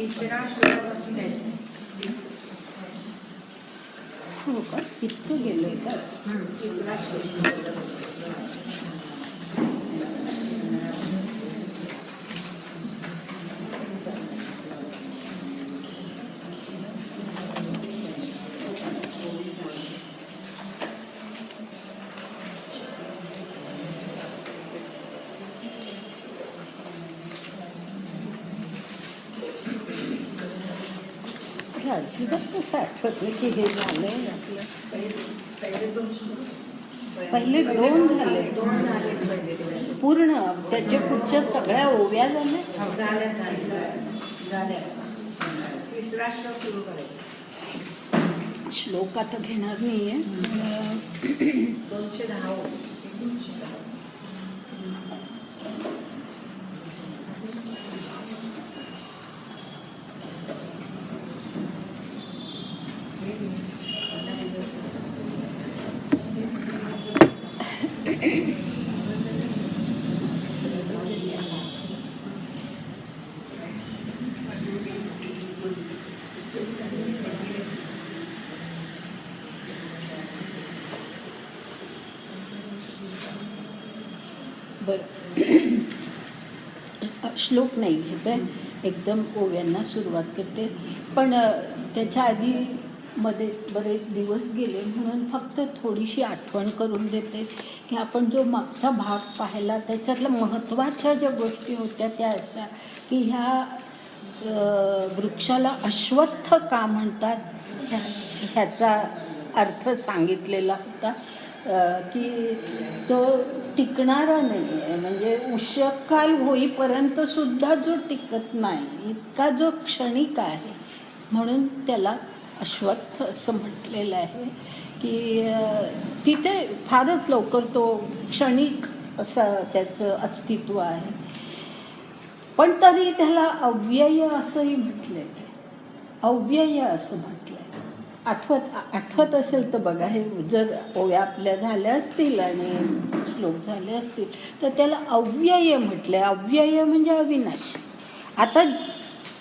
तिसरा श्लोकापासून घ्यायचा. हो का, इतकं गेलोय का? तिसरा श्लोक. अजिबात कसं आठवत की हे झालंय आपलं. पहिले दोन झाले पूर्ण, त्याच्या पुढच्या सगळ्या ओव्या झाल्या. तिसरा श्लोक सुरू करायचा. श्लोक आता घेणार नाहीये. 210. बरं, श्लोक नाही घेत आहे, एकदम ओव्यांना सुरुवात करते. पण त्याच्या आधी मध्ये बरेच दिवस गेले म्हणून फक्त थोडीशी आठवण करून देते की आपण जो मागचा भाग पाहिला त्याच्यातल्या महत्त्वाच्या ज्या गोष्टी होत्या त्या अशा की ह्या वृक्षाला अश्वत्थ का म्हणतात ह्याचा अर्थ सांगितलेला होता. की तो टिकणारा नाही आहे, म्हणजे उष्णकाल होईपर्यंत सुद्धा जो टिकत नाही इतका जो क्षणिक आहे, म्हणून त्याला अश्वत्थ असं म्हटलेलं आहे. की तिथे फारच लवकर तो क्षणिक असं त्याचं अस्तित्व आहे. पण तरी त्याला अव्यय असंही म्हटलेलं आहे. अव्यय असं म्हटलं आहे. आठवत असेल तर बघा, हे जर ओव्या आपल्या झाल्या असतील आणि श्लोक झाले असतील तर त्याला अव्यय म्हटलं आहे. अव्यय म्हणजे अविनाशी. आता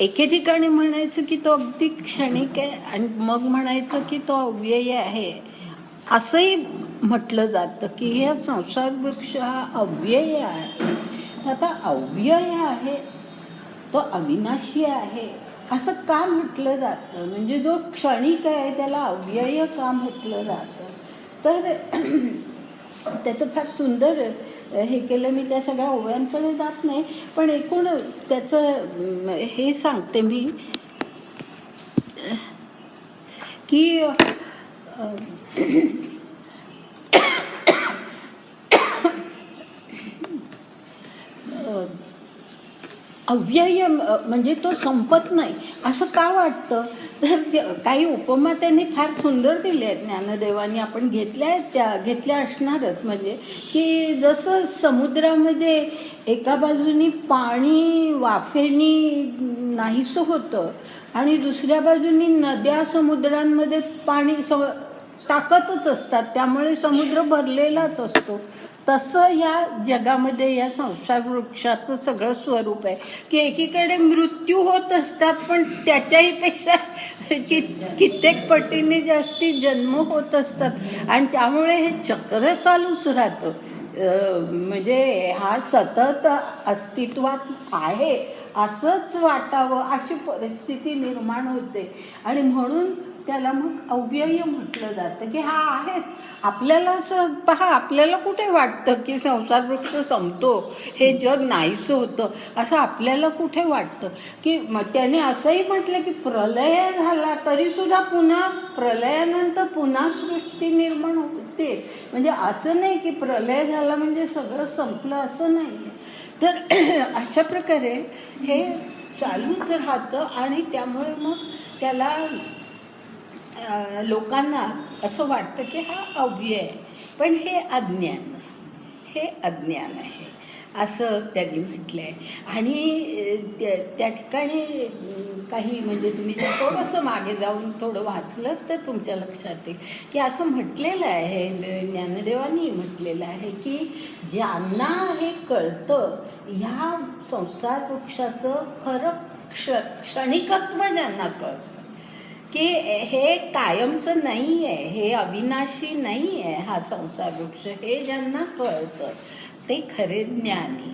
एके ठिकाणी म्हणायचं की तो अगदी क्षणिक आहे आणि मग म्हणायचं की तो अव्यय आहे, असंही म्हटलं जातं की हे संसार वृक्ष हा अव्यय आहे. आता अव्यय आहे तो अविनाशी आहे असं का म्हटलं जातं, म्हणजे जो क्षणिक आहे त्याला अव्यय का म्हटलं जातं. तर त्याचं फार सुंदर हे केलं. मी त्या सगळ्या ओव्यांकडे जात नाही, पण एकूण त्याचं हे सांगते मी की अव्यय म्हणजे तो संपत नाही असं का वाटतं. तर काही उपमा त्यांनी फार सुंदर दिल्या आहेत ज्ञानदेवानी, आपण घेतल्या आहेत, त्या घेतल्या असणारच. म्हणजे की जसं समुद्रामध्ये एका बाजूनी पाणी वाफेनी नाहीसं होतं आणि दुसऱ्या बाजूनी नद्या समुद्रांमध्ये पाणी टाकतच असतात, त्यामुळे समुद्र भरलेलाच असतो. तसं ह्या जगामध्ये या संसार वृक्षाचं सगळं स्वरूप आहे की एकीकडे मृत्यू होत असतात पण त्याच्याही पेक्षा कित्येक पटीने जास्ती जन्म होत असतात आणि त्यामुळे हे चक्र चालूच राहतं. म्हणजे हा सतत अस्तित्वात आहे असंच वाटावं अशी परिस्थिती निर्माण होते आणि म्हणून त्याला मग अव्यय म्हटलं जातं की हा आहे. आपल्याला असं पहा, आपल्याला कुठे वाटतं की संसार वृक्ष संपतो, हे जग नाहीसं होतं असं आपल्याला कुठे वाटतं. की त्याने असंही म्हटलं की प्रलय झाला तरीसुद्धा पुन्हा प्रलयानंतर पुन्हा सृष्टी निर्माण होते. म्हणजे असं नाही की प्रलय झाला म्हणजे सगळं संपलं असं नाही आहे. तर अशा प्रकारे हे चालूच राहतं आणि त्यामुळे मग त्याला लोकांना असं वाटतं की हा अव्यय आहे, पण हे अज्ञान आहे, हे अज्ञान आहे असं त्यांनी म्हटलं आहे. आणि त्या ठिकाणी काही म्हणजे तुम्ही थोडंसं मागे जाऊन थोडं वाचलं तर तुमच्या लक्षात येईल की असं म्हटलेलं आहे, ज्ञानदेवांनी म्हटलेलं आहे की ज्यांना हे कळतं ह्या संसार वृक्षाचं खरं क्षणिकत्व ज्यांना कळतं की हे कायमचं नाही आहे, हे अविनाशी नाही आहे हा संसार वृक्ष, हे ज्यांना कळतं ते खरे ज्ञानी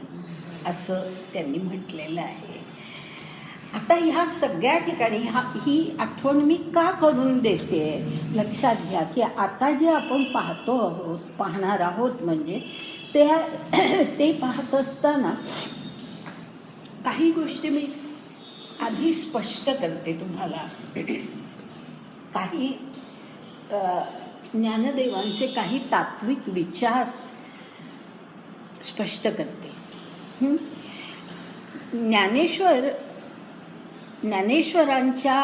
असं त्यांनी म्हटलेलं आहे. आता ह्या सगळ्या ठिकाणी ही आठवण मी का करून देते लक्षात घ्या की आता जे आपण पाहणार आहोत म्हणजे ते पाहत असताना काही गोष्टी मी आधी स्पष्ट करते तुम्हाला. काही ज्ञानदेवांचे काही तात्विक विचार स्पष्ट करते. ज्ञानेश्वरांच्या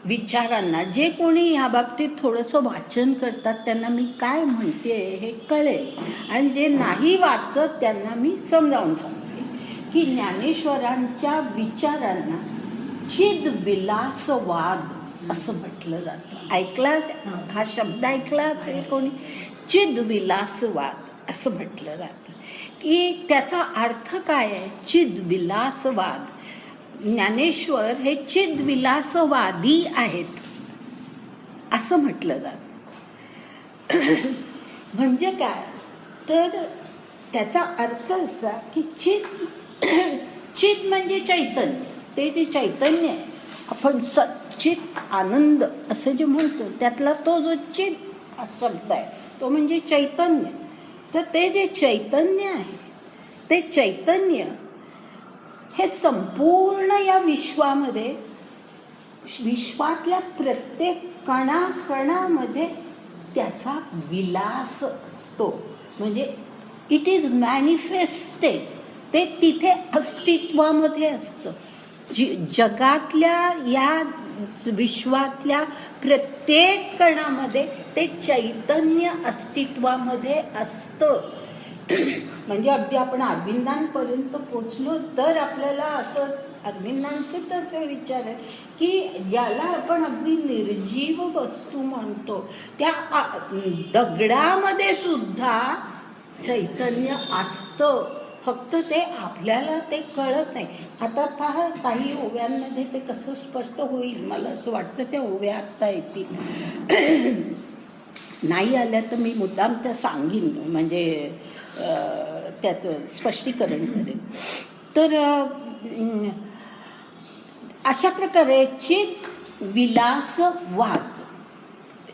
विचारांना जे कोणी ह्या बाबतीत थोडंसं वाचन करतात त्यांना मी काय म्हणते हे कळेल, आणि जे नाही वाचत त्यांना मी समजावून सांगते की ज्ञानेश्वरांच्या विचारांना चिदविलासवाद असं म्हटलं जातं. ऐकला हा शब्द ऐकला असेल कोणी? चिदविलासवाद असं म्हटलं जातं की त्याचा अर्थ काय आहे? चिदविलासवाद. ज्ञानेश्वर हे चिदविलासवादी आहेत असं म्हटलं जातं. म्हणजे काय तर त्याचा अर्थ असा की चिद म्हणजे चैतन्य. ते जे चैतन्य आहे, आपण सच्चित आनंद असं जे म्हणतो त्यातला तो जो चिद हा शब्द आहे तो म्हणजे चैतन्य. तर ते जे चैतन्य आहे ते चैतन्य हे संपूर्ण या विश्वातल्या प्रत्येक कणाकणामध्ये त्याचा विलास असतो. म्हणजे इट इज मॅनिफेस्टेड. ते तिथे अस्तित्वामध्ये असतं. जगातल्या या विश्वातल्या प्रत्येक कणामध्ये ते चैतन्य अस्तित्वामध्ये असतं. म्हणजे अगदी आपण अरविंदांपर्यंत पोचलो तर आपल्याला असं अरविंदांचे तसे विचार आहे की ज्याला आपण अगदी निर्जीव वस्तू म्हणतो त्या दगडामध्ये सुद्धा चैतन्य असतं, फक्त ते आपल्याला ते कळत नाही. आता पहा काही ओव्यांमध्ये ते कसं स्पष्ट होईल. मला असं वाटतं त्या ओव्या आत्ता येतील. नाही आल्या तर मी मुद्दाम त्या सांगीन, म्हणजे त्याचं स्पष्टीकरण करेन. तर अशा प्रकारे चिद विलासवाद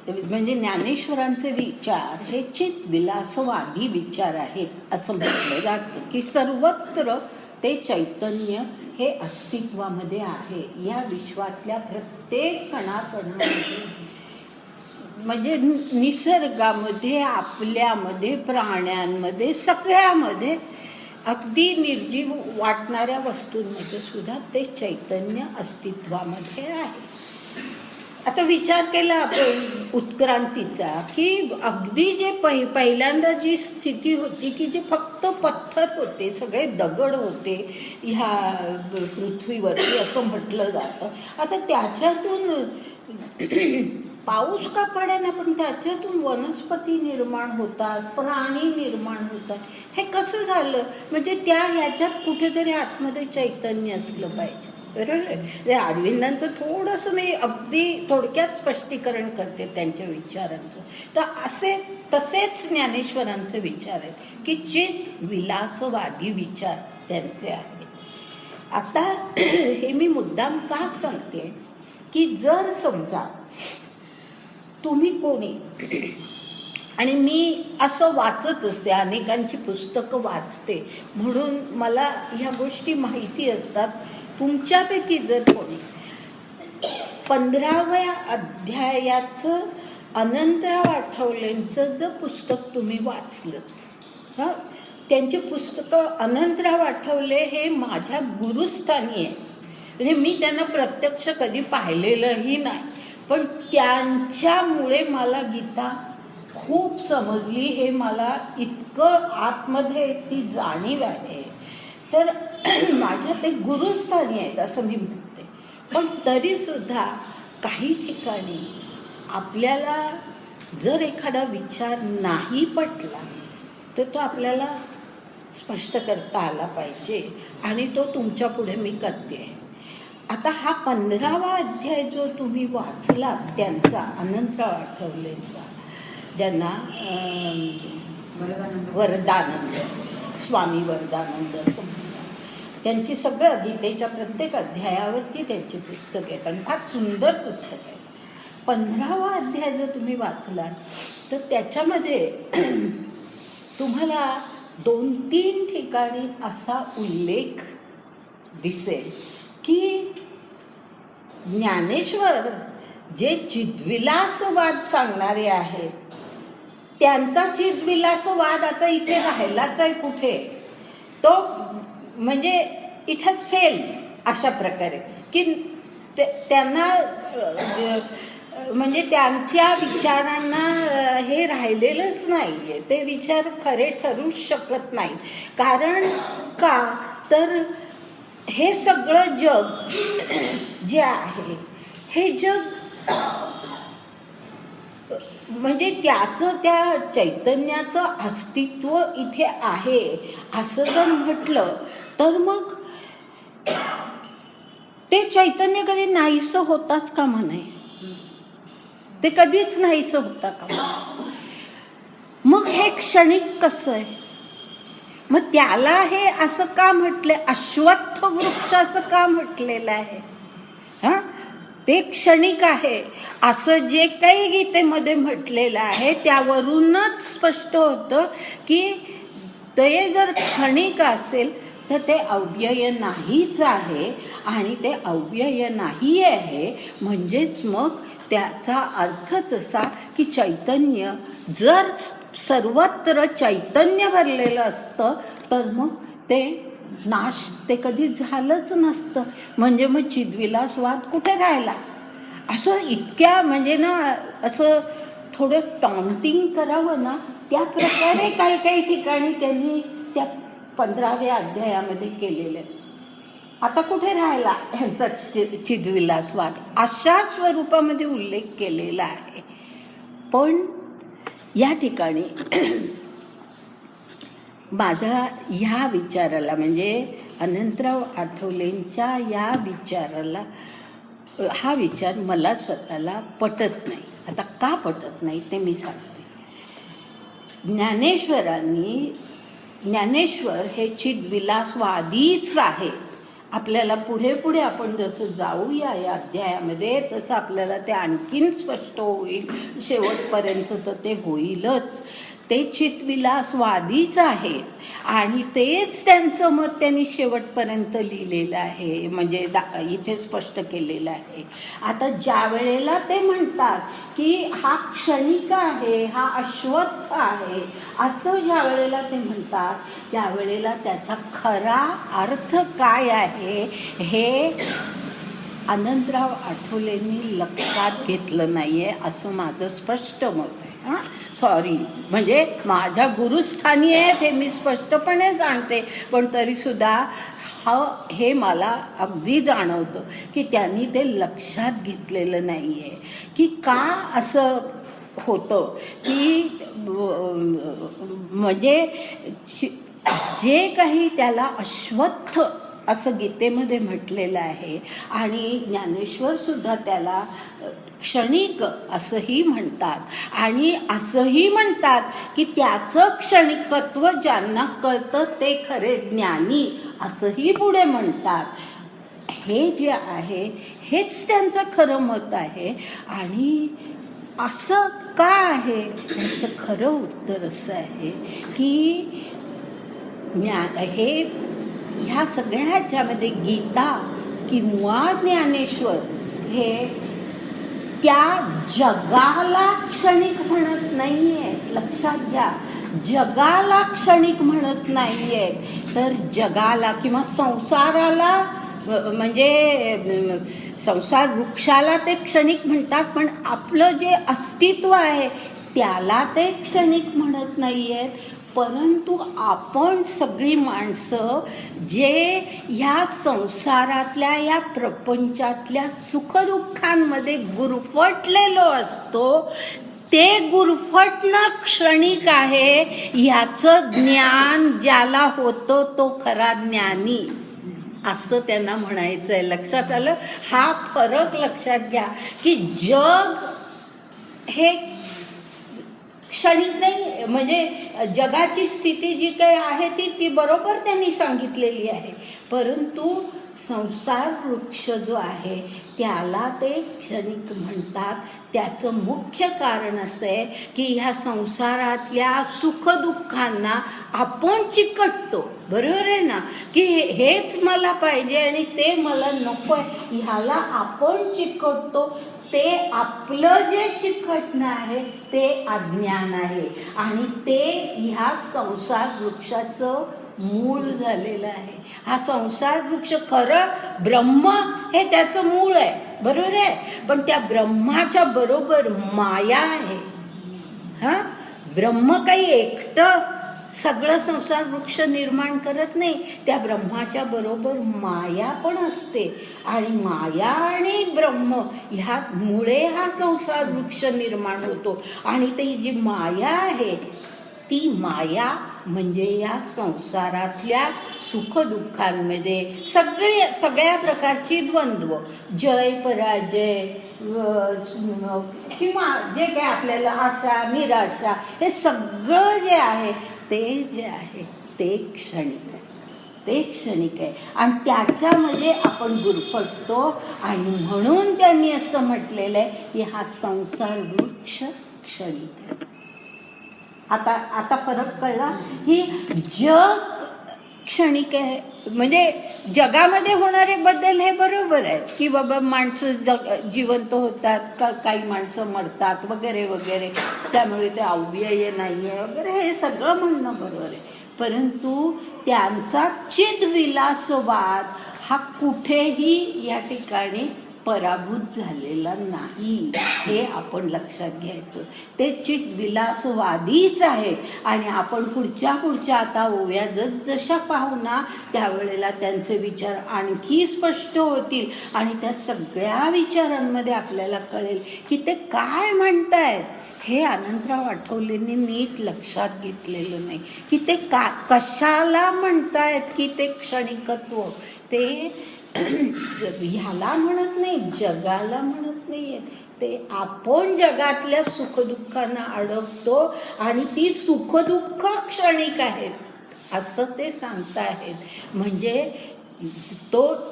म्हणजे ज्ञानेश्वरांचे विचार हे चिद विलासवादी विचार आहेत असं म्हटलं जातं की सर्वत्र ते चैतन्य हे अस्तित्वामध्ये आहे. या विश्वातल्या प्रत्येक कणाकणामध्ये म्हणजे निसर्गामध्ये, आपल्यामध्ये, प्राण्यांमध्ये, सगळ्यामध्ये, अगदी निर्जीव वाटणाऱ्या वस्तूंमध्ये सुद्धा ते चैतन्य अस्तित्वामध्ये आहे. आता विचार केला आपण उत्क्रांतीचा की अगदी जे पहिल्यांदा जी स्थिती होती की जे फक्त पत्थर होते, सगळे दगड होते ह्या पृथ्वीवरती असं म्हटलं जातं. आता त्याच्यातून पाऊस का पडेना पण त्याच्यातून वनस्पती निर्माण होतात, प्राणी निर्माण होतात. हे कसं झालं? म्हणजे ह्याच्यात कुठेतरी आतमध्ये चैतन्य असलं पाहिजे. बरोबर आहे. अरविंदांचं थोडंसं मी अगदी थोडक्यात स्पष्टीकरण करते त्यांच्या विचारांचं. तर तसेच ज्ञानेश्वरांचे विचार आहेत की चिद विलासवादी विचार त्यांचे आहेत. आता हे मी मुद्दाम का सांगते की जर समजा तुम्ही कोणी, आणि मी असं वाचत असते, अनेकांची पुस्तकं वाचते म्हणून मला ह्या गोष्टी माहिती असतात. तुमच्यापैकी जर कोणी 15व्या अध्यायाचं अनंतराव आठवलेंचं जर पुस्तक तुम्ही वाचलं, त्यांची पुस्तकं अनंतराव आठवले हे माझ्या गुरुस्थानी आहे. म्हणजे मी त्यांना प्रत्यक्ष कधी पाहिलेलंही नाही, पण त्यांच्यामुळे मला गीता खूप समजली. हे मला इतकं आतमध्ये ती जाणीव आहे. तर माझ्या ते गुरुस्थानी आहेत असं मी म्हणते. पण तरीसुद्धा काही ठिकाणी आपल्याला जर एखादा विचार नाही पटला तर तो आपल्याला स्पष्ट करता आला पाहिजे, आणि तो तुमच्या पुढे मी करते. आता हा 15वा अध्याय जो तुम्ही वाचलात त्यांचा, अनंतराव आठवलेंचा, ज्यांना वरदानंद, स्वामी वरदानंद असं म्हणतात, त्यांची सगळं गीतेच्या प्रत्येक अध्यायावरती त्यांची पुस्तक आहेत आणि फार सुंदर पुस्तक आहे. 15वा अध्याय जर तुम्ही वाचला तर त्याच्यामध्ये तुम्हाला 2-3 ठिकाणी असा उल्लेख दिसेल की ज्ञानेश्वर जे चिद्विलासवाद सांगणारे आहेत, त्यांचा चिद्विलासवाद आता इथे राहिलाच आहे कुठे, तो म्हणजे इट हॅज फेल अशा प्रकारे की त्यांना म्हणजे त्यांच्या विचारांना हे राहिलेलंच नाही आहे, ते विचार खरे ठरूच शकत नाही. कारण का तर हे सगळं जग जे आहे हे जग म्हणजे त्याचं, त्या चैतन्याचं अस्तित्व इथे आहे असं जर म्हटलं तर मग ते चैतन्य कधी नाहीसं होताच कामा नये, ते कधीच नाहीसं होता कामा. मग हे क्षणिक कसं आहे? मग त्याला हे असं का म्हटलंय, अश्वत्थ वृक्षाचं का म्हटलेलं आहे? हां, ते क्षणिक आहे असं जे काही गीतेमध्ये म्हटलेलं आहे त्यावरूनच स्पष्ट होतं की ते जर क्षणिक असेल तर ते अव्यय नाहीच आहे. आणि ते अव्यय नाही आहे म्हणजेच मग त्याचा अर्थच असा की चैतन्य जर सर्वत्र चैतन्य भरलेलं असतं तर मग ते नाश ते कधी झालंच नसतं. म्हणजे मग चिद्विलासवाद कुठे राहिला? असं इतक्या म्हणजे ना असं थोडं टॉन्टिंग करावं ना त्या प्रकारे काही काही ठिकाणी त्यांनी त्या 15व्या अध्यायामध्ये केलेलं आहे. आता कुठे राहिला ह्यांचा चिद्विलासवाद? अशा स्वरूपामध्ये उल्लेख केलेला आहे. पण या ठिकाणी माझा ह्या विचाराला म्हणजे अनंतराव आठवलेंच्या या विचाराला, हा विचार मला स्वतःला पटत नाही. आता का पटत नाही ते मी सांगते. ज्ञानेश्वर हे चिद्विलासवादीच आहे. आपल्याला पुढे पुढे आपण जसं जाऊया या अध्यायामध्ये तसं आपल्याला ते आणखीन स्पष्ट होईल, शेवटपर्यंत तर ते होईलच. ते चिद्विलासवादीच आहेत आणि तेच त्यांचं मत त्यांनी शेवटपर्यंत लिहिलेलं आहे, म्हणजे इथे स्पष्ट केलेलं आहे. आता ज्या वेळेला ते म्हणतात की हा क्षणिक आहे, हा अश्वत्थ आहे, असं ज्या वेळेला ते म्हणतात त्यावेळेला त्याचा खरा अर्थ काय आहे हे अनंतराव आठवलेंनी लक्षात घेतलं नाही आहे असं माझं स्पष्ट मत आहे. हां, सॉरी, म्हणजे माझ्या गुरुस्थानी आहेत हे मी स्पष्टपणे सांगते, पण तरीसुद्धा हे मला अगदी जाणवतं की त्यांनी ते लक्षात घेतलेलं नाही आहे की का असं होतं की म्हणजे जे काही त्याला अश्वत्थ असं गीतेमध्ये म्हटलेलं आहे आणि ज्ञानेश्वरसुद्धा त्याला क्षणिक असंही म्हणतात आणि असंही म्हणतात की त्याचं क्षणिकत्व ज्यांना कळतं ते खरे ज्ञानी असंही पुढे म्हणतात. हे जे आहे हेच त्यांचं खरं मत आहे. आणि असं का आहे याचं खरं उत्तर असं आहे की हे ह्या सगळ्याच्यामध्ये गीता किंवा ज्ञानेश्वर हे त्या जगाला क्षणिक म्हणत नाही आहेत. लक्षात घ्या, जगाला क्षणिक म्हणत नाही आहेत, तर जगाला किंवा संसाराला म्हणजे संसार वृक्षाला ते क्षणिक म्हणतात, पण आपलं जे अस्तित्व आहे त्याला ते क्षणिक म्हणत नाही आहेत. परंतु आपण सगळी माणसं जे ह्या संसारातल्या या प्रपंचातल्या सुखदुःखांमध्ये गुरफटलेलो असतो ते गुरफटणं क्षणिक आहे. ह्याचं ज्ञान ज्याला होतं तो खरा ज्ञानी. असं त्यांना म्हणायचं आहे. लक्षात आलं? हा फरक लक्षात घ्या की जग हे क्षणिक नाही, म्हणजे जगाची स्थिती जी काही आहे ती बरोबर त्यांनी सांगितलेली आहे, परंतु संसार वृक्ष जो आहे त्याला ते क्षणिक म्हणतात. त्याचं मुख्य कारण असं आहे की ह्या संसारातल्या सुखदुःखांना आपण चिकटतो. बरोबर आहे ना? की हेच मला पाहिजे आणि ते मला नको आहे, ह्याला आपण चिकटतो. ते आपलं जे चिकटणं आहे ते अज्ञान आहे आणि ते ह्या संसार वृक्षाचं मूळ झालेलं आहे. हा संसार वृक्ष खरं ब्रह्म हे त्याचं मूळ आहे, बरोबर आहे, पण त्या ब्रह्माच्या बरोबर माया आहे. हा, ब्रह्म काही एकटं सगळं संसार वृक्ष निर्माण करत नाही, त्या ब्रह्माच्या बरोबर माया पण असते आणि माया आणि ब्रह्म ह्यामुळे हा संसार वृक्ष निर्माण होतो. आणि ती जी माया आहे ती माया म्हणजे या संसारातल्या सुखदुःखांमध्ये सगळ्या प्रकारची द्वंद्व, जय पराजय किंवा जे काय आपल्याला आशा निराशा, हे सगळं जे आहे ते क्षणिक आहे. ते क्षणिक आहे आणि त्याच्यामध्ये आपण गुरफटतो. आणि म्हणून त्यांनी असं म्हटलेलं आहे की हा संसार वृक्ष क्षणिक आहे. आता फरक कळला की जग क्षणिक आहे, म्हणजे जगामध्ये होणारे बदल हे बरोबर आहेत की बाबा माणसं जिवंत होतात, काही माणसं मरतात वगैरे वगैरे, त्यामुळे ते अव्यय नाही आहे वगैरे, हे सगळं म्हणणं बरोबर आहे. परंतु त्यांचा चिदविलासवाद हा कुठेही या ठिकाणी पराभूत झालेला नाही, हे आपण लक्षात घ्यायचं. ते चिदविलासवादीच आहे आणि आपण पुढच्या आता ओव्या जशा पाहू ना त्यावेळेला त्यांचे विचार आणखी स्पष्ट होतील आणि त्या सगळ्या विचारांमध्ये आपल्याला कळेल की ते काय म्हणतायत. हे अनंतराव आठवलेंनी नीट लक्षात घेतलेलं नाही की ते कशाला म्हणतायत की ते क्षणिकत्व ते ह्याला म्हणत नाही, जगाला म्हणत नाहीये. ते आपण जगातल्या सुखदुःखांना अडकतो आणि ती सुखदुःख क्षणिक आहेत असं ते सांगताहेत. म्हणजे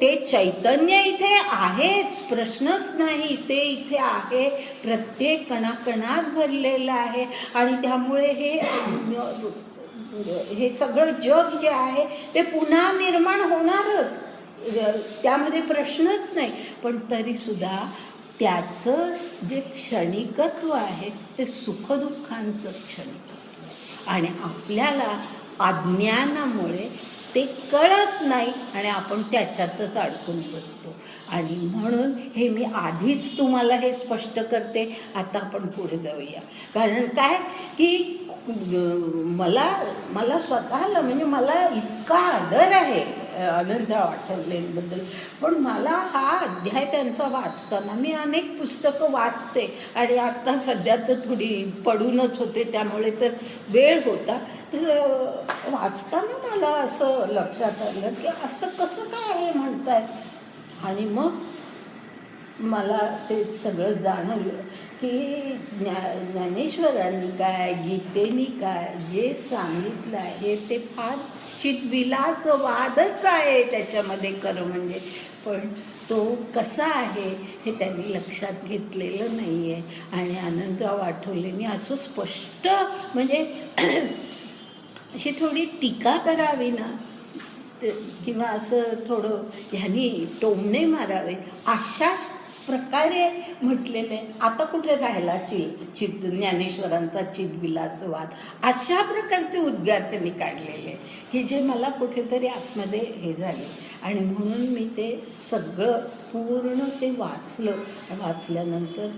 ते चैतन्य इथे आहेच, प्रश्नच नाही, ते इथे आहे, प्रत्येक कणाकणात भरलेलं आहे आणि त्यामुळे हे सगळं जग जे आहे ते पुन्हा निर्माण होणारच, त्यामध्ये प्रश्नच नाही. पण तरीसुद्धा त्याचं जे क्षणिकत्व आहे ते सुखदुःखांचं क्षणिकत्व आणि आपल्याला अज्ञानामुळे ते कळत नाही आणि आपण त्याच्यातच अडकून बसतो. आणि म्हणून हे मी आधीच तुम्हाला हे स्पष्ट करते. आता आपण पुढे जाऊया. कारण काय की मला स्वतःला म्हणजे मला इतका आदर आहे अनंतराव आठवलेंबद्दल, पण मला हा अध्याय त्यांचा वाचताना मी अनेक पुस्तकं वाचते आणि आता सध्या तर थोडी पडूनच होते त्यामुळे तर वेळ होता, तर वाचताना मला असं लक्षात आलं की असं कसं काय हे म्हणतायत. आणि मग मला ते सगळं जाणवलं की ज्ञानेश्वरांनी काय, गीतेनी काय जे सांगितलं आहे ते फार चिदविलासवादच आहे त्याच्यामध्ये खरं म्हणजे, पण तो कसा आहे हे त्यांनी लक्षात घेतलेलं नाही आहे. आणि अनंतराव आठवलेंनी असं स्पष्ट म्हणजे अशी थोडी टीका करावी ना, किंवा असं थोडं ह्यांनी टोमणे मारावे अशा प्रकारे म्हटलेले. आता कुठे राहिला ज्ञानेश्वरांचा चिदविलासवाद, अशा प्रकारचे उद्गार त्यांनी काढलेले की जे मला कुठेतरी आतमध्ये हे झाले. आणि म्हणून मी ते सगळं पूर्ण ते वाचल्यानंतर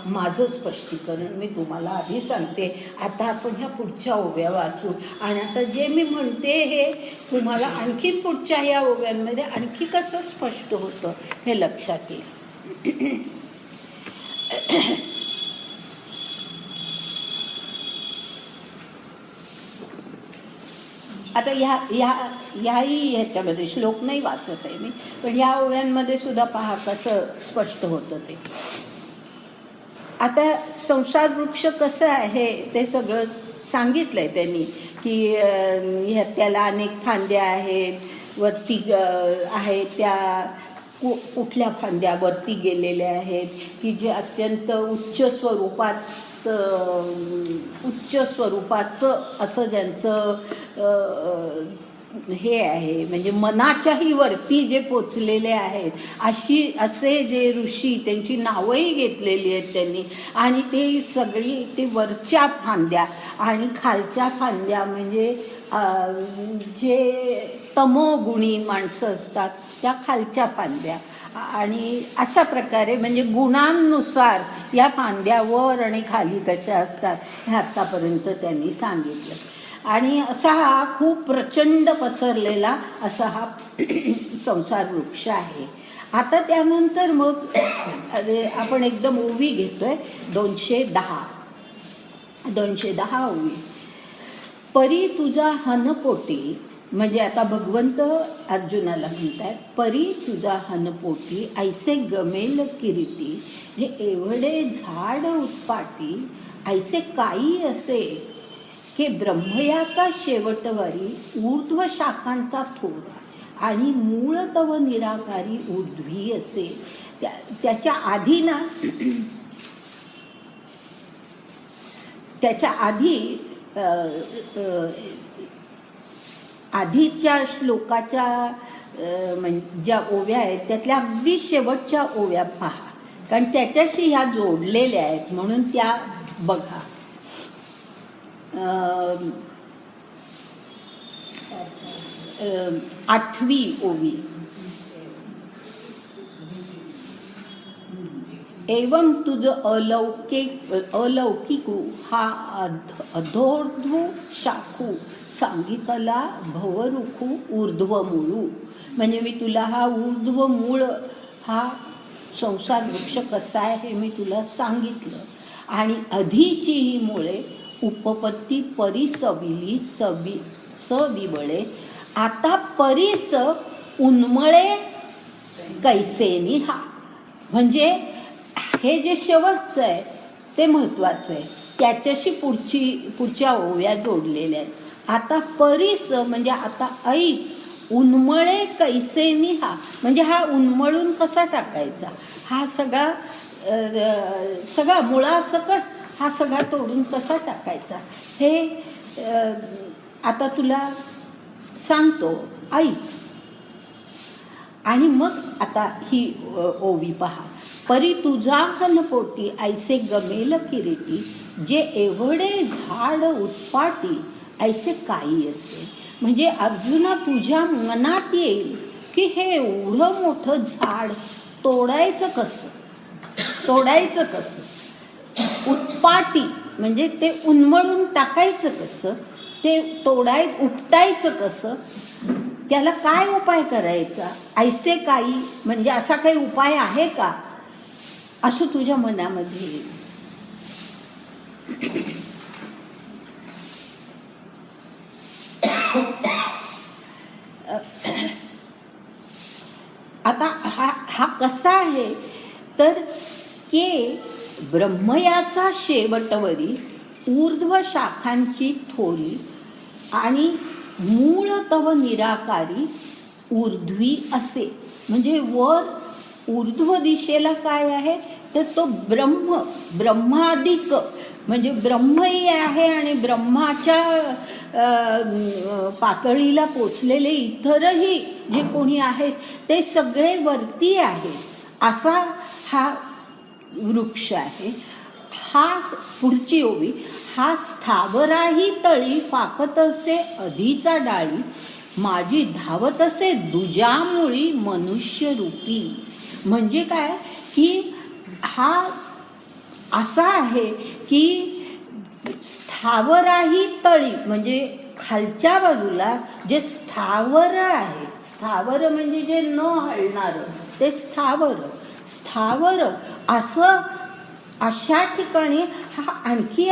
माझं स्पष्टीकरण मी तुम्हाला आधी सांगते. आता आपण ह्या पुढच्या ओव्या वाचू आणि आता जे मी म्हणते हे तुम्हाला आणखी पुढच्या ह्या ओव्यांमध्ये आणखी कसं स्पष्ट होतं हे लक्षात येईल. आता ह्याही ह्याच्यामध्ये श्लोक नाही वाचत आहे मी, पण ह्या ओव्यांमध्ये सुद्धा पहा कसं स्पष्ट होतं ते. आता संसार वृक्ष कसं आहे ते सगळं सांगितलं आहे त्यांनी, की त्याला अनेक फांद्या आहेत, वरती आहेत त्या कुठल्या फांद्या वरती गेलेल्या आहेत, की जे अत्यंत उच्च स्वरूपाचं असं ज्यांचं हे आहे, म्हणजे मनाच्याही वरती जे पोचलेले आहेत असे जे ऋषी, त्यांची नावंही घेतलेली आहेत त्यांनी. आणि ते सगळी ते वरच्या फांद्या आणि खालच्या फांद्या म्हणजे जे तमोगुणी माणसं असतात त्या खालच्या फांद्या, आणि अशा प्रकारे म्हणजे गुणांनुसार या फांद्या वर आणि खाली कशा असतात हे आत्तापर्यंत त्यांनी सांगितलं. आणि असा हा खूप प्रचंड पसरलेला असा हा संसार वृक्ष आहे. आता त्यानंतर मग आपण एकदम ओवी घेतोय 210 ओवी. परी तुझा हनपोटी, म्हणजे आता भगवंत अर्जुनाला म्हणतात, परी तुझा हनपोटी ऐसे गमेल किरीटी, जे एवढे झाड उत्पाटी ऐसे काही असे, की ब्रह्मयाचा शेवटवारी ऊर्ध्व शाखांचा थोरा आणि मूळ तव निराकारी ऊर्ध्वी असे. त्याच्या आधी ना, त्याच्या आधीच्या श्लोकाच्या ज्या ओव्या आहेत त्यातल्या अगदी शेवटच्या ओव्या पहा, कारण त्याच्याशी ह्या जोडलेल्या आहेत म्हणून त्या बघा. 8वी ओवी. एवं तुझ अलौकिक हा अधोर्ध्व शाखू सांगितला भवरुखू ऊर्ध्व मूळू. म्हणजे मी तुला हा ऊर्ध्व मूळ हा संसार वृक्ष कसा आहे हे मी तुला सांगितलं. आणि अधिची ही मुळे उपपत्ती परिसविली सविबळे, आता परिस उन्मळे कैसेनी हा. म्हणजे हे जे शेवटचं आहे ते महत्त्वाचं आहे, त्याच्याशी पुढच्या ओव्या जोडलेल्या आहेत. आता परिस म्हणजे आता ऐक, उन्मळे कैसेनी हा म्हणजे हा उन्मळून कसा टाकायचा, हा सगळा मुळासकट हा सगळा तोडून कसा टाकायचा हे आता तुला सांगतो, ऐक. आणि मग आता ही ओवी पहा. परी तुझा हनपोटी ऐसे गमेल किरीटी, जे एवढे झाड उत्पाटी ऐसे काही असे. म्हणजे अर्जुना तुझ्या मनात येईल की हे एवढं मोठं झाड तोडायचं कसं, उत्पाटी म्हणजे ते उन्मळून टाकायचं कसं, ते उपटायचं कसं, त्याला काय उपाय करायचा. ऐसे काही म्हणजे असा काही उपाय आहे का, असं तुझ्या मनामध्ये येईल. आता हा कसा आहे तर के ब्रह्मयाचा शेवटवरी ऊर्ध्व शाखांची थोरी आणि मूळ तव निराकारी ऊर्ध्वी असे. म्हणजे वर ऊर्ध्व दिशेला काय आहे तर तो ब्रह्माधिक म्हणजे ब्रह्मही आहे आणि ब्रह्माच्या पातळीला पोचलेले इतरही जे कोणी आहेत ते सगळे वरती आहेत, असा हा वृक्ष आहे. हा पुढची ओवी. हा स्थावराही तळी फाकत असे अधिचा डाळी, माझी धावत असे दुजामुळी मनुष्य रूपी. म्हणजे काय की हा असा आहे की स्थावराही तळी म्हणजे खालच्या बाजूला जे स्थावर आहे, स्थावर म्हणजे जे न हलणारं ते स्थावर असं अशा ठिकाणी हा आणखी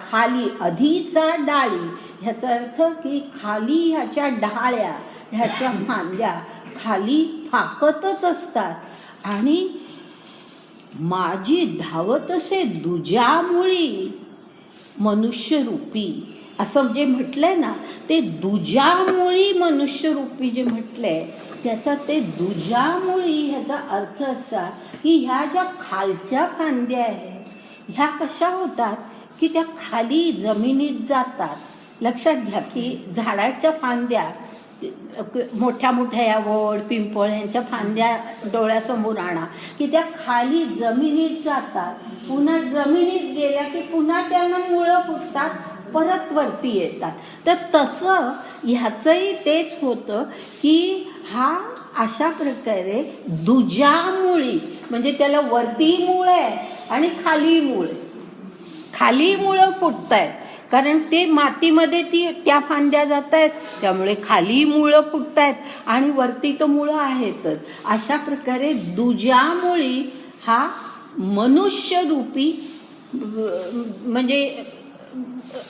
खाली अधिचा डाळी ह्याचा अर्थ की खाली ह्याच्या डहाळ्या, ह्याच्या फांद्या खाली फाकतच असतात आणि माझी धावत असे दुजामुळी मनुष्यरूपी असं जे म्हटलंय ना, ते दुजामुळी मनुष्यरूपी जे म्हटलंय त्याचा ते दुजामुळी ह्याचा अर्थ असा की ह्या ज्या खालच्या फांद्या आहेत ह्या कशा होतात की त्या खाली जमिनीत जातात. लक्षात घ्या की झाडाच्या फांद्या मोठ्या मोठ्या या वड पिंपळ यांच्या फांद्या डोळ्यासमोर आणा की त्या खाली जमिनीत जातात. पुन्हा जमिनीत गेल्या की पुन्हा त्यांना मुळं फुटतात, परत वरती येतात. तर तसं ह्याचंही तेच होतं की हा अशा प्रकारे दुजामुळी म्हणजे त्याला वरती मूळ आहे आणि खाली मूळ आहे. खाली मुळं फुटत आहेत कारण ते मातीमध्ये त्या फांद्या जात आहेत, त्यामुळे खाली मुळं फुटत आहेत आणि वरती तर मुळं आहेतच. अशा प्रकारे दुजामुळी हा मनुष्यरूपी म्हणजे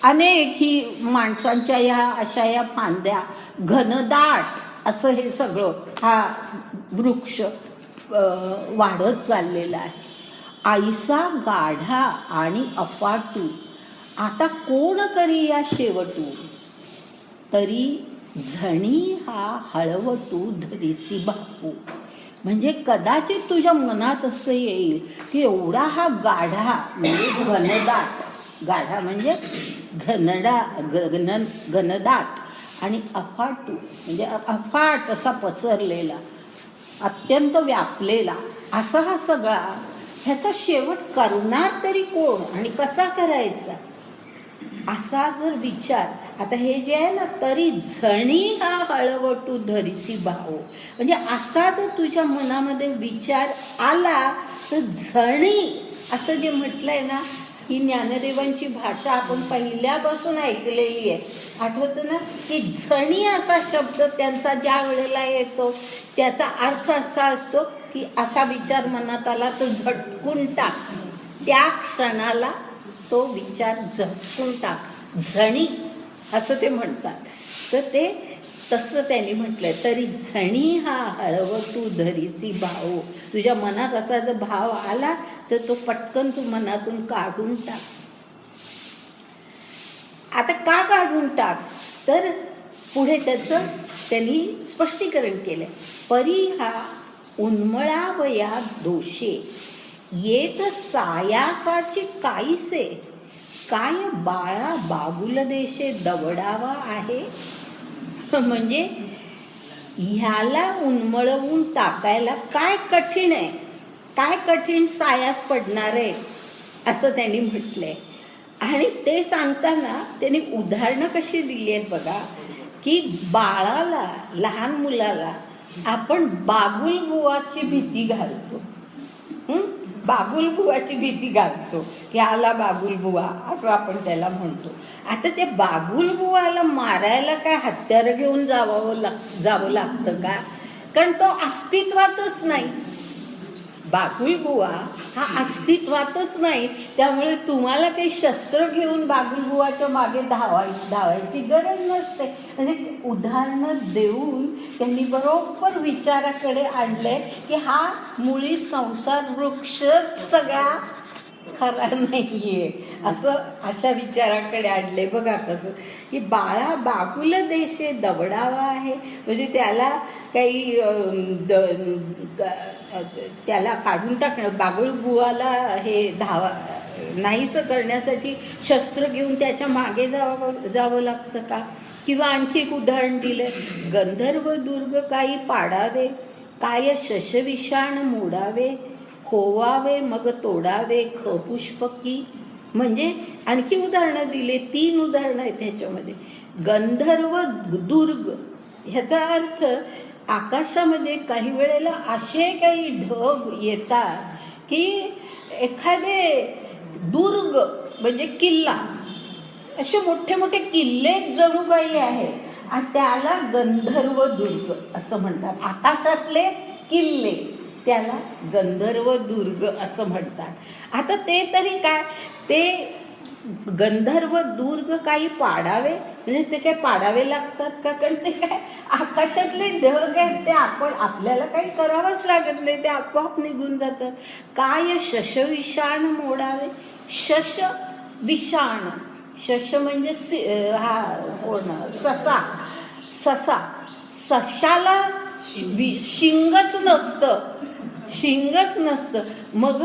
अनेक ही माणसांच्या या अशा या फांद्या घनदाट असं हे सगळं हा वृक्ष वाढत चाललेला आहे. आईसा गाढा आणि अफाटू आता कोण करी या शेवटू, तरी झणी हा हळवटू धरिसी बापू. म्हणजे कदाचित तुझ्या मनात असं येईल की एवढा हा गाढा म्हणजे घनदाट, गाढा म्हणजे घनदाट आणि अफाटू म्हणजे अफाट असा पसरलेला, अत्यंत व्यापलेला असा हा सगळा, ह्याचा शेवट करणार तरी कोण आणि कसा करायचा असा जर विचार. आता हे जे आहे ना, तरी झणी हा हळवटू धरिसी भाव, म्हणजे असा जर तुझ्या मनामध्ये विचार आला तर झणी असं जे म्हटलंय ना, ही ज्ञानदेवांची भाषा आपण पहिल्यापासून ऐकलेली आहे. आठवतं ना की झणी असा शब्द त्यांचा ज्या वेळेला येतो त्याचा अर्थ असा असतो की असा विचार मनात आला तर झटकून टाक, त्या क्षणाला तो विचार झटकून टाक, झणी असं ते म्हणतात. तर ते तसं त्यांनी म्हटलंय, तरी झणी हा हळवटू धरिसी भाव. तुझ्या मनात असा जर भाव आला तर तो पटकन तू मनातून काढून टाक. आता का काढून टाक, तर पुढे त्याचं त्यांनी स्पष्टीकरण केलंय. परी हा उन्मळावया दोषे येत सायासाची काहीसे, काय बाळा बाबुल देशे दवडावा आहे. म्हणजे ह्याला उन्मळवून टाकायला काय कठीण आहे, काय कठीण सायास पडणार आहे असं त्यांनी म्हटलंय. आणि ते सांगताना त्यांनी उदाहरणं कशी दिली आहेत बघा, की बाळाला, लहान मुलाला आपण बागुलबुवाची भीती घालतो, बागुलबुवाची भीती घालतो की आला बागुलबुवा असं आपण त्याला म्हणतो. आता त्या बागुलबुवाला मारायला काय हत्यार घेऊन जावं लागतं का, कारण तो अस्तित्वातच नाही. बागुलबुवा हा अस्तित्वातच नाही, त्यामुळे तुम्हाला काही शस्त्र घेऊन बागुलबुवाच्या मागे धावायची गरज नसते. म्हणजे उदाहरणं देऊन त्यांनी बरोबर विचाराकडे आणलंय की हा मुळी संसार वृक्षच सगळा खरा नाहीये, असं अशा विचाराकडे आणले. बघा कसं की बाळा बागुल देशे दवडावा आहे, म्हणजे त्याला काही त्याला काढून टाकणं, बागुलबुवाला हे नाहीसं करण्यासाठी शस्त्र घेऊन त्याच्या मागे जावं लागतं का. किंवा आणखी एक उदाहरण दिलं, गंधर्व दुर्ग काही पाडावे, काय शशविषाण मोडावे, होवावे मग तोडावे खपुष्पकी. म्हणजे आणखी उदाहरणं दिले, 3 उदाहरणं आहेत ह्याच्यामध्ये. गंधर्व दुर्ग ह्याचा अर्थ आकाशामध्ये काही वेळेला असे काही ढग येतात की एखादे दुर्ग म्हणजे किल्ला, असे मोठे मोठे किल्ले जणू काही आहे आणि त्याला गंधर्व दुर्ग असं म्हणतात. आकाशातले किल्ले त्याला गंधर्व दुर्ग असं म्हणतात. आता ते तरी काय, ते गंधर्व दुर्ग काही पाडावे, म्हणजे ते काय पाडावे लागतात का? कारण ते काय आकाशातले ढग आहेत, ते आपण आपल्याला काही करावंच लागत नाही, ते आपोआप निघून जातं. काय शशविषाण मोडावे. शश विषाण, शश म्हणजे हा पूर्ण ससा. ससा, सशाला शिंगच नसतं, शिंगच नसतं. मग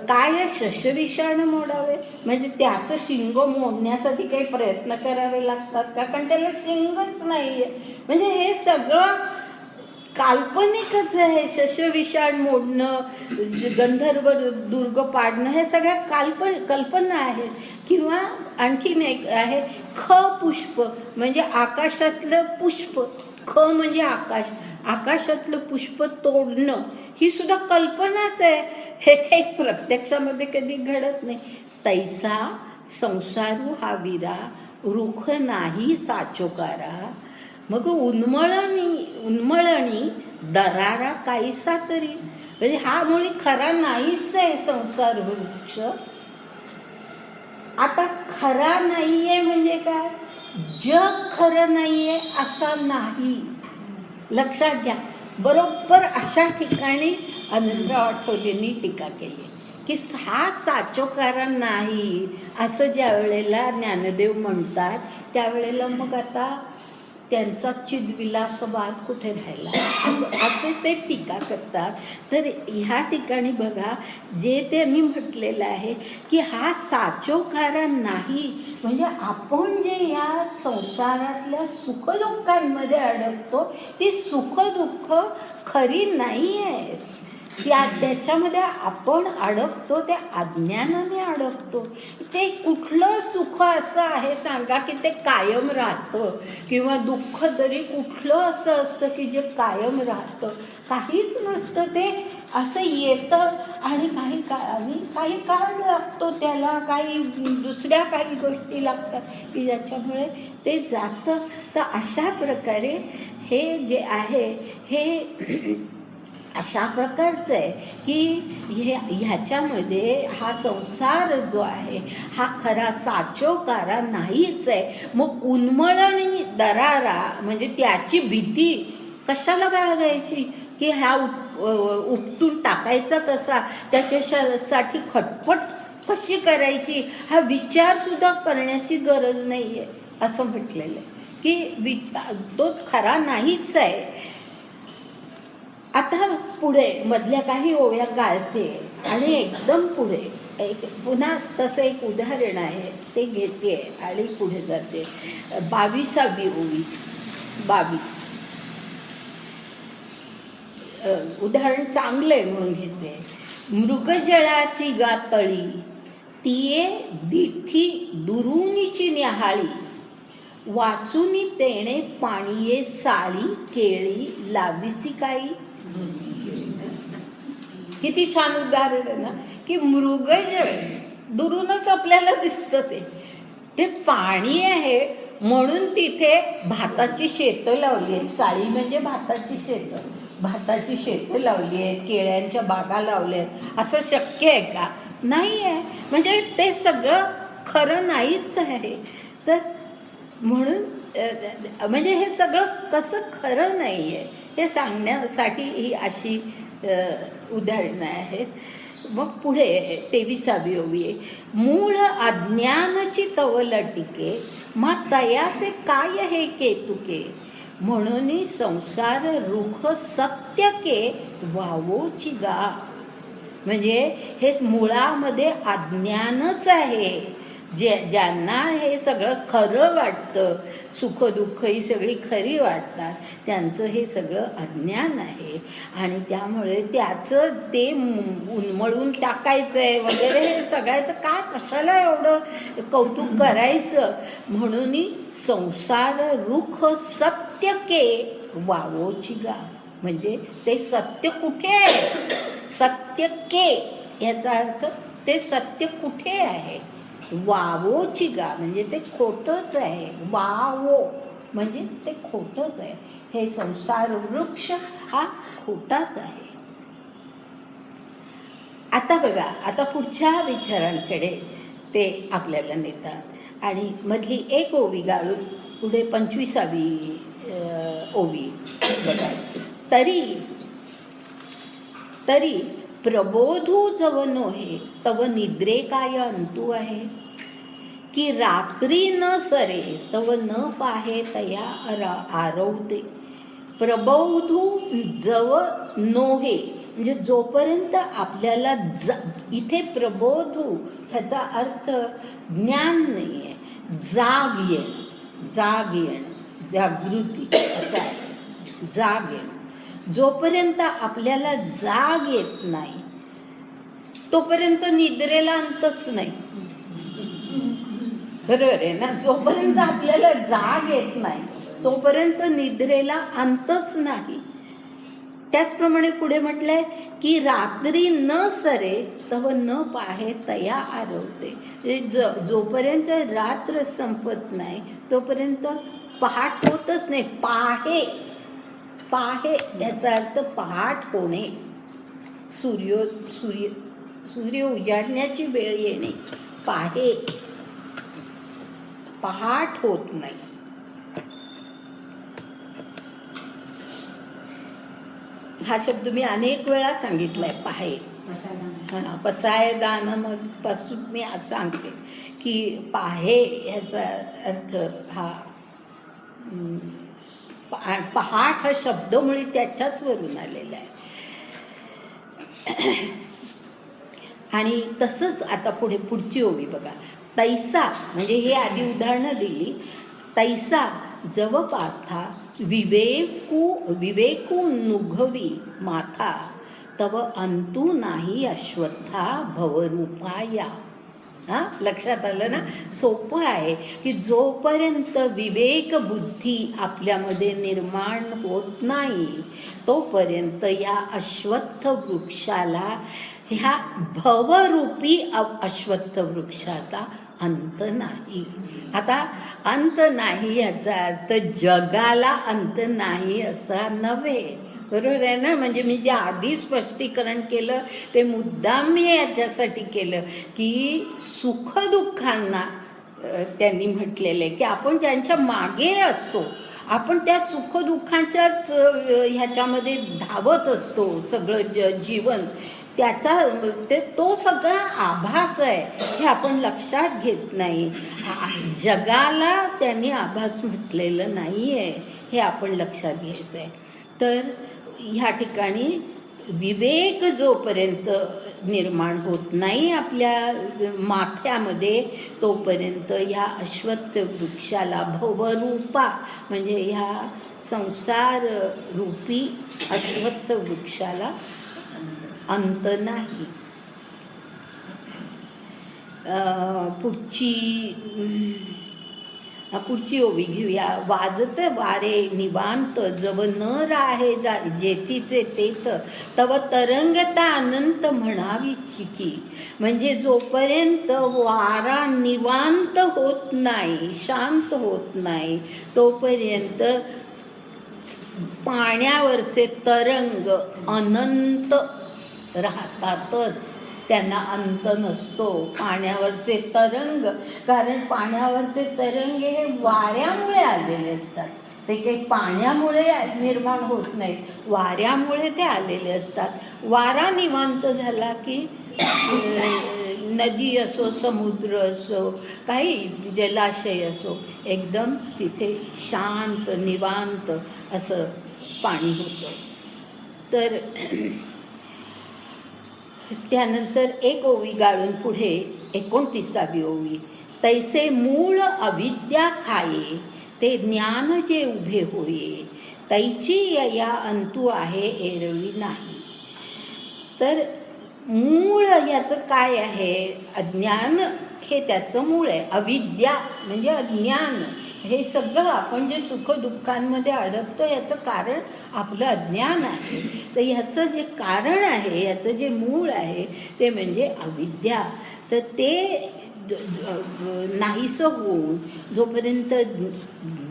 काय शशविषाण मोडावे म्हणजे त्याचं शिंग मोडण्यासाठी काही प्रयत्न करावे लागतात का? कारण त्याला शिंगच नाहीये. म्हणजे हे सगळं काल्पनिकच आहे. शशविषाण मोडणं, गंधर्व दुर्ग पाडणं, हे सगळ्या कल्पना आहेत. किंवा आणखीन एक आहे ख पुष्प, म्हणजे आकाशातलं पुष्प. ख म्हणजे आकाश, आकाशातलं पुष्प तोडणं ही सुद्धा कल्पनाच आहे. हे काही प्रत्यक्षामध्ये कधी घडत नाही. तैसा संसारू हा वीरा, रुख नाही साचोकारा. मग उन्मळणी दरारा काहीसा तरी, म्हणजे हा मुळी खरा नाहीच आहे संसार वृक्ष. आता खरा नाहीये म्हणजे काय? जग खरं नाहीये असा नाही, लक्षात घ्या. बरोबर अशा ठिकाणी अनंतराव आठवलेंनी टीका केली की हा साचोकारा नाही असं ज्या वेळेला ज्ञानदेव म्हणतात, त्यावेळेला मग आता त्यांचा चिदविलासवाद कुठे राहिला असे ते टीका करतात. तर ह्या ठिकाणी बघा जे त्यांनी म्हटलेलं आहे की हा साचोकारा नाही, म्हणजे आपण जे या संसारातल्या सुखदुःखांमध्ये अडकतो ती सुखदुःख खरी नाही आहेत. त्याच्यामध्ये आपण अडकतो, त्या अज्ञानाने अडकतो. ते कुठलं सुख असं आहे सांगा की ते कायम राहतं, किंवा दुःख तरी कुठलं असं असतं की जे कायम राहतं? काहीच नसतं. ते असं येतं आणि काही काळ लागतो त्याला, काही दुसऱ्या काही गोष्टी लागतात की ज्याच्यामुळे ते जातं. तर अशा प्रकारे हे जे आहे हे अशा प्रकारचं आहे की ह्याच्यामध्ये हा संसार जो आहे हा खरा साचोकारा नाहीच आहे. मग उन्मळणी दरारा म्हणजे त्याची भीती कशाला बाळगायची की हा उपटून टाकायचा कसा, त्याच्यासाठी खटपट कशी करायची, हा विचार सुद्धा करण्याची गरज नाही आहे असं म्हटलेलं आहे की तो खरा नाहीच आहे. आता पुढे मधल्या काही ओव्या गाळते आणि एकदम पुढे एक पुन्हा तसं एक उदाहरण आहे ते घेते आणि पुढे जाते. 22वी ओवी. 22 उदाहरण चांगलं आहे म्हणून घेते. मृगजळाची गातळी तिये दिठी दुरुनीची न्याहाळी, वाचुनी तेणे पाणीये साळी केळी लाविसी काही. किती छान उदाहरण आहे ना की मृगजळ दुरूनच आपल्याला दिसतं, ते पाणी आहे म्हणून तिथे भाताची शेतं लावली आहेत. साळी म्हणजे भाताची शेतं लावली आहेत, केळ्यांच्या बागा लावल्या आहेत. असं शक्य आहे का? नाही आहे. म्हणजे ते सगळं खरं नाहीच आहे. तर म्हणून म्हणजे हे सगळं कसं खरं नाही आहे हे सांगण्यासाठी ही अशी उदाहरणं आहेत. मग पुढे 23वी ओवी आहे. मूळ अज्ञानची तवलटिके मा तयाचे काय हे केतुके, म्हणून संसार रुख सत्य के वावोची गा. म्हणजे हे मुळामध्ये अज्ञानच आहे. ज्यांना हे सगळं खरं वाटतं, सुखदुःख ही सगळी खरी वाटतात, त्यांचं हे सगळं अज्ञान आहे. आणि त्यामुळे त्याचं ते उन्मळून टाकायचं आहे वगैरे, हे सगळ्याचं काय कशाला एवढं कौतुक करायचं. म्हणून संसार रुख सत्य के वावोची गा. म्हणजे ते सत्य कुठे आहे? सत्य के याचा अर्थ ते सत्य कुठे आहे? वावोची गा म्हणजे ते खोटंच आहे. वावो म्हणजे ते खोटंच आहे. हे संसार वृक्ष हा खोटाच आहे. आता बघा, आता पुढच्या विचारांकडे ते आपल्याला नेतात. आणि मधली एक ओवी गाळून पुढे 25वी ओवी बघा. तरी तरी प्रबोधू जव नोहे तव निद्रे काय अंतू आहे, की रात्री न सरे तव न पाहे तया आरवते. प्रबोधू जव नोहे म्हणजे जोपर्यंत आपल्याला इथे प्रबोधू ह्याचा अर्थ ज्ञान नाही आहे, जाग येणं, जागृती असा आहे, जाग येणं. जोपर्यंत आपल्याला जाग येत नाही तोपर्यंत निद्रेला अंतच नाही. बरोबर आहे ना? जोपर्यंत आपल्याला जाग येत नाही तोपर्यंत निद्रेला अंतच नाही. त्याचप्रमाणे पुढे म्हटलंय की रात्री न सरे तव न पाहे तया आरवते. जोपर्यंत रात्र संपत नाही तोपर्यंत पहाट होतच नाही. पाहे याचा अर्थ पहाट होणे, सूर्य उजाडण्याची वेळ येणे. पहाट होत नाही. हा शब्द मी अनेक वेळा सांगितलाय, पाहे. पसायदान पासून मी आज सांगते की पाहे ह्याचा अर्थ हा पहाट हा शब्द मुळे त्याच्याच वरून आलेला आहे. आणि तसंच आता पुढची ओवी बघा. तैसा म्हणजे हे आधी उदाहरणं दिली. तैसा जव पाथा विवेकू नुघवी माथा तव अंतू नाही अश्वत्था भवरूपाया. लक्षात आलं ना? सोपं आहे की जोपर्यंत विवेक बुद्धी आपल्यामध्ये निर्माण होत नाही तोपर्यंत या अश्वत्थ वृक्षाला, ह्या भवरूपी अश्वत्थ वृक्षाचा अंत नाही. आता अंत नाही याचा अर्थ जगाला अंत नाही असा नव्हे. बरोबर आहे ना? म्हणजे मी जे आधी स्पष्टीकरण केलं ते मुद्दाम मी याच्यासाठी केलं की सुखदुःखांना त्यांनी म्हटलेलं आहे की आपण ज्यांच्या मागे असतो, आपण त्या सुखदुःखाच्याच ह्याच्यामध्ये धावत असतो. सगळं जीवन त्याचा तो सगळा आभास आहे हे आपण लक्षात घेत नाही. जगाला त्यांनी आभास म्हटलेलं नाही आहे हे आपण लक्षात घ्यायचं आहे. तर ह्या ठिकाणी विवेक जोपर्यंत निर्माण होत नाही आपल्या माथ्यामध्ये तोपर्यंत ह्या अश्वत्थ वृक्षाला, भवरूपा म्हणजे ह्या संसार रूपी अश्वत्थ वृक्षाला अंत नाही. पुढची ओवी घेऊया. वाजत वारे निवांत जव न राहे जेथीचे तेथ तव तरंगता अनंत म्हणावी चिकी. म्हणजे जोपर्यंत वारा निवांत होत नाही, शांत होत नाही तोपर्यंत पाण्यावरचे तरंग अनंत राहतातच, त्यांना अंत नसतो. पाण्यावरचे तरंग, कारण पाण्यावरचे तरंग हे वाऱ्यामुळे आलेले असतात. ते काही पाण्यामुळे निर्माण होत नाहीत, वाऱ्यामुळे ते आलेले असतात. वारा निवांत झाला की नदी असो, समुद्र असो, काही जलाशय असो, एकदम तिथे शांत निवांत असं पाणी होतं. तर त्यानंतर एक ओवी गाळून पुढे 29वी ओवी. तैसे मूळ अविद्या खाये ते ज्ञान जे उभे होये, तैची या अंतू आहे एरवी नाही. तर मूळ याचं काय आहे? अज्ञान हे त्याचं मूळ आहे. अविद्या म्हणजे अज्ञान. हे सगळं आपण जे सुखदुःखांमध्ये अडकतो याचं कारण आपलं अज्ञान आहे. तर ह्याचं जे कारण आहे, ह्याचं जे मूळ आहे ते म्हणजे अविद्या. तर ते नाहीसं होऊन जोपर्यंत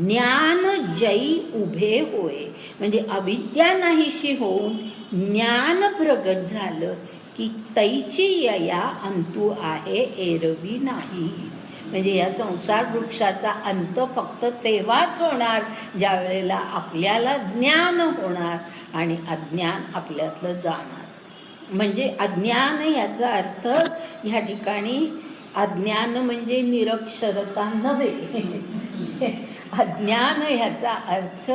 ज्ञान जयी उभे होय, म्हणजे अविद्या नाहीशी होऊन ज्ञान प्रगट झालं की तैची यया अंतू आहे एरवी नाही. म्हणजे या संसार वृक्षाचा अंत फक्त तेव्हाच होणार ज्या वेळेला आपल्याला ज्ञान होणार आणि अज्ञान आपल्यातलं जाणार. म्हणजे अज्ञान याचा अर्थ ह्या ठिकाणी अज्ञान म्हणजे निरक्षरता नव्हे. अज्ञान ह्याचा अर्थ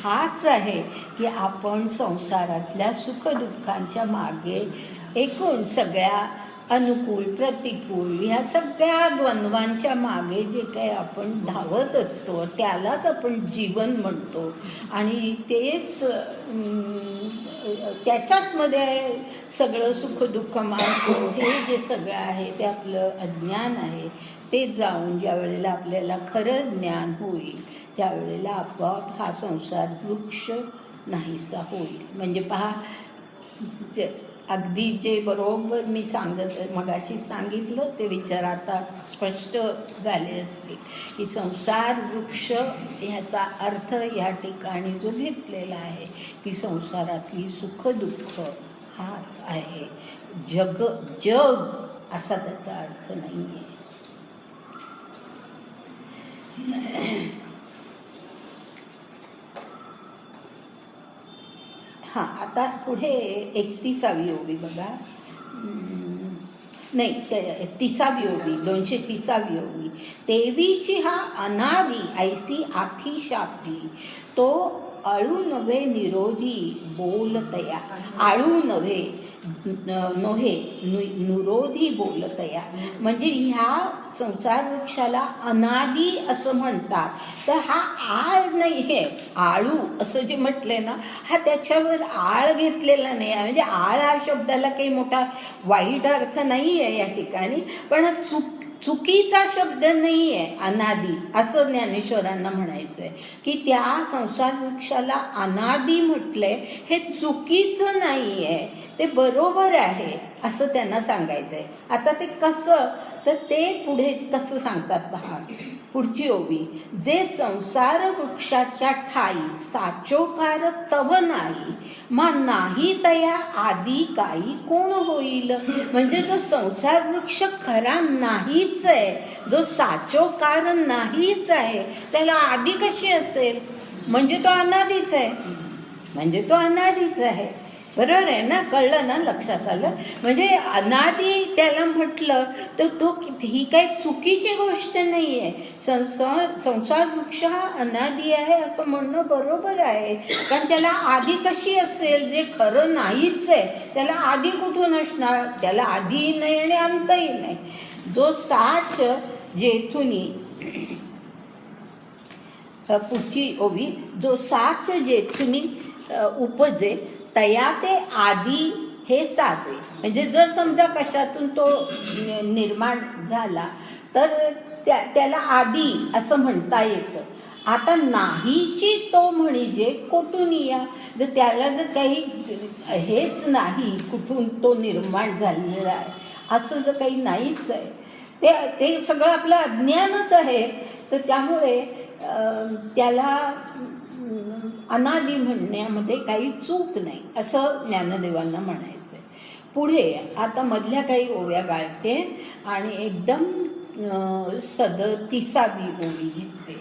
हाच आहे की आपण संसारातल्या सुखदुःखांच्या मागे एकूण सगळ्या अनुकूल प्रतिकूल ह्या सगळ्या द्वंद्वांच्या मागे जे काही आपण धावत असतो त्यालाच आपण जीवन म्हणतो आणि तेच त्याच्याचमध्ये सगळं सुखदुःख मानतो. हे जे सगळं आहे ते आपलं अज्ञान आहे. ते जाऊन ज्या वेळेला आपल्याला खरं ज्ञान होईल त्यावेळेला आपोआप हा संसार वृक्ष नाहीसा होईल. म्हणजे पहा, अगदी जे बरोबर मी मगाशी सांगितलं ते विचार आता स्पष्ट झाले असतील की संसार वृक्ष ह्याचा अर्थ या ठिकाणी जो घेतलेला आहे की संसारातली सुखदुःख हाच आहे. जग असा त्याचा अर्थ नाही आहे. हां, आता पुढे 31वी ओवी बघा. नाही, 30वी ओवी, 230वी ओवी. तेवीची हा अनादी ऐसी आखी शाब्दी तो आळू नव्हे निरोधी बोलतया. आळू नव्हे निरोधी बोलतया. म्हणजे ह्या संसार वृक्षाला अनादी असं म्हणतात. तर हा आळ नाही आहे. आळू असं जे म्हटलंय ना, हा त्याच्यावर आळ घेतलेला नाही आहे. म्हणजे आळ हा शब्दाला काही मोठा वाईट अर्थ नाही आहे या ठिकाणी, पण चुकीचा शब्द नाही आहे. अनादी असं ज्ञानेश्वरांना म्हणायचं आहे की त्या संसार वृक्षाला अनादी म्हटलंय हे चुकीचं नाही आहे, ते बरोबर आहे असं त्यांना सांगायचं आहे. आता ते कसं, तर ते पुढे कसं सांगतात पहा. पुढची ओवी. जे संसार वृक्षाच्या ठाई साचोकार तव नाही मा नाही तया आधी काही कोण होईल. म्हणजे जो संसार वृक्ष खरा नाहीच आहे, जो साचोकार नाहीच आहे, त्याला आधी कशी असेल. म्हणजे तो अनादीच आहे. म्हणजे तो अनादीच आहे. बरोबर आहे ना, कळलं ना, लक्षात आलं. म्हणजे अनादी त्याला म्हटलं तर तो ही काही चुकीची गोष्ट नाही आहे. संसार वृक्ष हा अनादी आहे असं म्हणणं बरोबर आहे. कारण त्याला आधी कशी असेल, जे खरं नाहीच आहे त्याला आधी कुठून असणार. त्याला आधीही नाही आणि अंतही नाही. जो साच जेथुनी, पुढची ओवी. जो साच जेथुनी उपजे तया ते आधी हे साधे. म्हणजे जर समजा कशातून तो निर्माण झाला तर त्याला आधी असं म्हणता येतं. आता नाहीची तो म्हणजे कुठून या, जर त्याला जर काही हेच नाही कुठून तो निर्माण झालेला आहे असं जर काही नाहीच आहे, ते सगळं आपलं अज्ञानच आहे. तर त्यामुळे त्याला अनादी म्हणण्यामध्ये काही चूक नाही असं ज्ञानदेवांना म्हणायचं आहे. पुढे आता मधल्या काही ओव्या गाळते आणि एकदम 37वी ओवी घेते.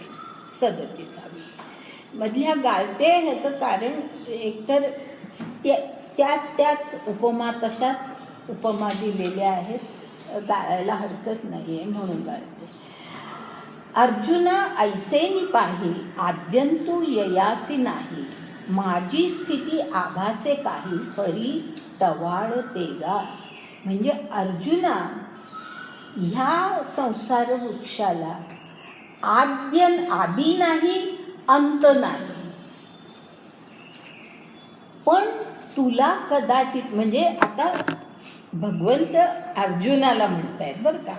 37वी मधल्या गाळते ह्याचं कारण एकतर त्याच उपमा तशाच उपमा दिलेल्या आहेत, गाळायला हरकत नाही आहे म्हणून गाळते. अर्जुना ऐसेनी पाही आद्यंतू ययासी नाही माझी स्थिती आभासे काही परी टवाळ तेगा. म्हणजे अर्जुना, ह्या संसार वृक्षाला आदी नाही, अंत नाही. पण तुला कदाचित, म्हणजे आता भगवंत अर्जुनाला म्हणतायत बरं का,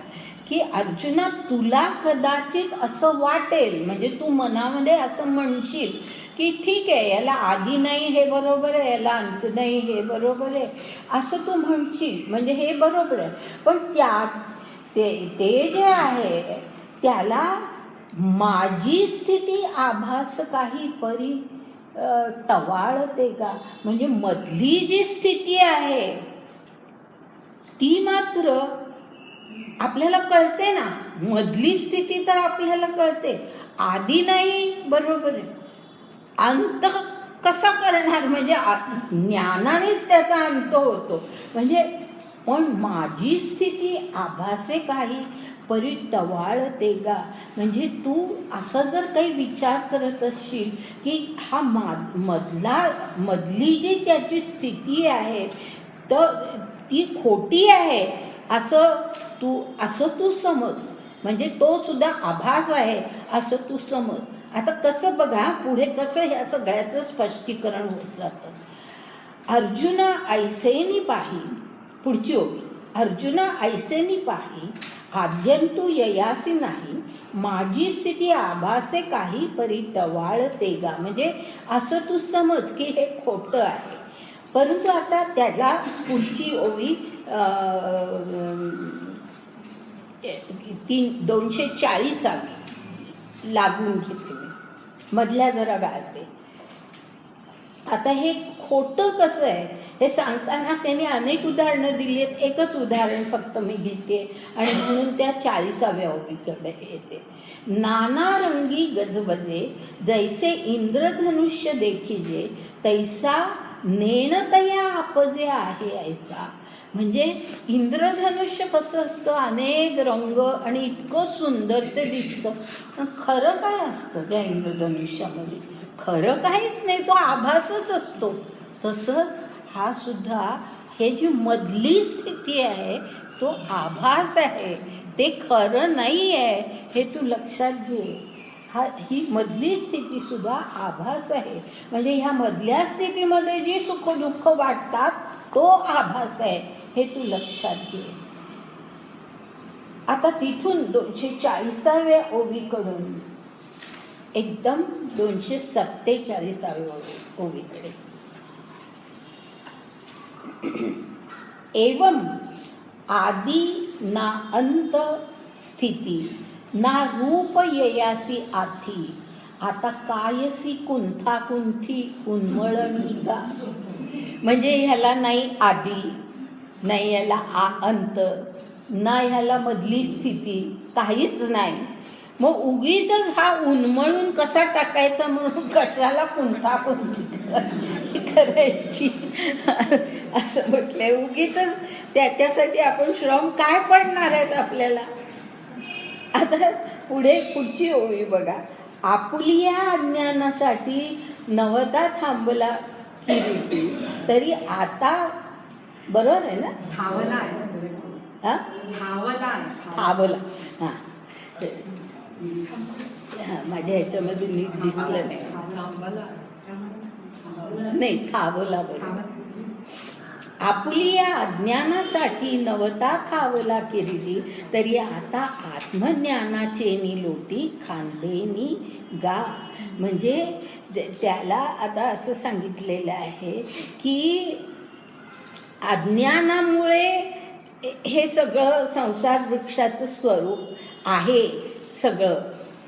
की अर्जुना तुला कदाचित असं वाटेल, म्हणजे तू मनामध्ये असं म्हणशील की ठीक आहे याला आधी नाही हे बरोबर आहे, याला अंत नाही हे बरोबर आहे, असं तू म्हणशील. म्हणजे हे बरोबर आहे. पण ते जे आहे त्याला माझी स्थिती आभास काही परी टवाळते का, म्हणजे मधली जी स्थिती आहे ती मात्र आपल्याला कळते ना. मधली स्थिती तर आपल्याला कळते, आधी नाही. बरोबर आहे. अंत कसा करणार, म्हणजे ज्ञानानेच त्याचा अंत होतो. म्हणजे पण माझी स्थिती आभासे काही परी टवाळते का, म्हणजे तू असं जर काही विचार करत असशील की हा मधली जी त्याची स्थिती आहे तर ती खोटी आहे, असं तू समज. म्हणजे तो सुद्धा आभास आहे असं तू समज. आता कसं बघा पुढे कसं ह्या सगळ्याचं स्पष्टीकरण होत जातं. अर्जुना ऐसेनी पाही, पुढची ओवी. अर्जुना ऐसेनी पाही आद्यंतू ययासी नाही, माझी स्थिती आभासे काही परी टवाळते गा, म्हणजे असं तू समज की हे खोटं आहे. परंतु आता त्याला पुढची ओवी 240 लागून घेतली, मधल्या जरा गाळते. आता हे खोटं कसं आहे हे सांगताना त्यांनी अनेक उदाहरणं दिली आहेत. एकच उदाहरण फक्त मी घेते आणि म्हणून त्या 40व्या ओवीकडे येते. नाना रंगी गजबजे जैसे इंद्रधनुष्य देखिजे, तैसा नेणतया आपजे आहे ऐसा. म्हणजे इंद्रधनुष्य कसं असतं, अनेक रंग आणि इतकं सुंदर ते दिसतं, पण खरं काय असतं त्या इंद्रधनुष्यामध्ये? खरं काहीच नाही, तो आभासच असतो. तसंच हा सुद्धा, हे जी मधली स्थिती आहे तो आभास आहे, ते खरं नाही आहे, हे तू लक्षात घे. ही मधली स्थिती सुद्धा आभास आहे. म्हणजे ह्या मधल्या स्थितीमध्ये जी सुख दुःख वाटतात तो आभास आहे, हे तू लक्षात घे. आता तिथून 240व्या ओवीकडून एकदम 247व्या ओवीकडे. एवं आदि ना अंत स्थिती ना रूप ययासी आथी, आता कायसी कुंथा कुंथी उन्मळणी गा. म्हणजे ह्याला नाही आदी, नाही ह्याला अंत, ना ह्याला मधली स्थिती, काहीच नाही. मग उगीच हा उन्मळून कसा टाकायचा म्हणून कशाला कुंथा कुंथी करायची असं म्हटलंय. उगीच त्याच्यासाठी आपण श्रम काय पडणार आहेत आपल्याला. आता पुढची ओवी बघा. आपुलिया अज्ञानासाठी नवता थांबला किरीटी, तरी आता, बरोबर आहे ना, थांबला आहे. हा, थांबला थांबला. हां माझ्या ह्याच्यामध्ये नीट दिसलं नाही. नाही, थांबला बरोबर. आपुलिया अज्ञानासाठी नवता थांबला किरीटी, तरी आता आत्मज्ञानाचे नि लोटी खांदेनी गा. म्हणजे त्याला आता असं सांगितलेलं आहे की अज्ञानामुळे हे सगळं संसार वृक्षाचं स्वरूप आहे,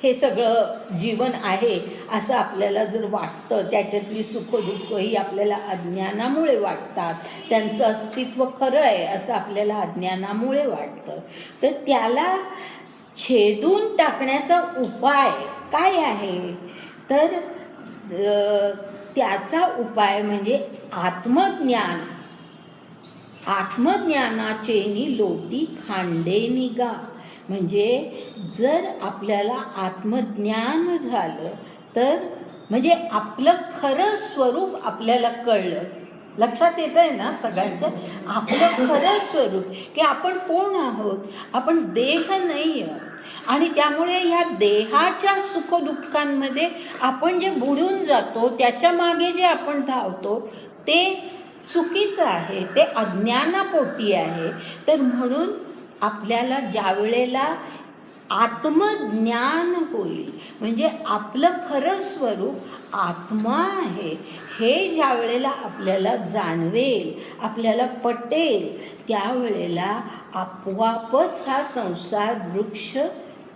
हे सगळं जीवन आहे असं आपल्याला जर वाटतं, त्याच्यातली सुखदुःख ही आपल्याला अज्ञानामुळे वाटतात, त्यांचं अस्तित्व खरं आहे असं आपल्याला अज्ञानामुळे वाटतं, तर त्याला छेदून टाकण्याचा उपाय काय आहे? तर त्याचा उपाय म्हणजे आत्मज्ञान. आत्मज्ञानाचे नि लोटी खांडेनी गा. म्हणजे जर आपल्याला आत्मज्ञान झालं तर म्हणजे आपलं खरं स्वरूप आपल्याला कळलं. लक्षात येत आहे ना सगळ्यांचं? आपलं खरं स्वरूप की आपण कोण आहोत, आपण देह नाही आहोत. आणि त्यामुळे ह्या देहाच्या सुखदुःखांमध्ये आपण जे बुडून जातो, त्याच्या मागे जे आपण धावतो ते चुकीचं आहे, ते अज्ञानापोटी आहे. तर म्हणून आपल्याला ज्या वेळेला आत्मज्ञान होईल, म्हणजे आपलं खरं स्वरूप आत्मा आहे हे ज्या वेळेला आपल्याला जाणवेल, आपल्याला पटेल, त्यावेळेला आपोआपच हा संसार वृक्ष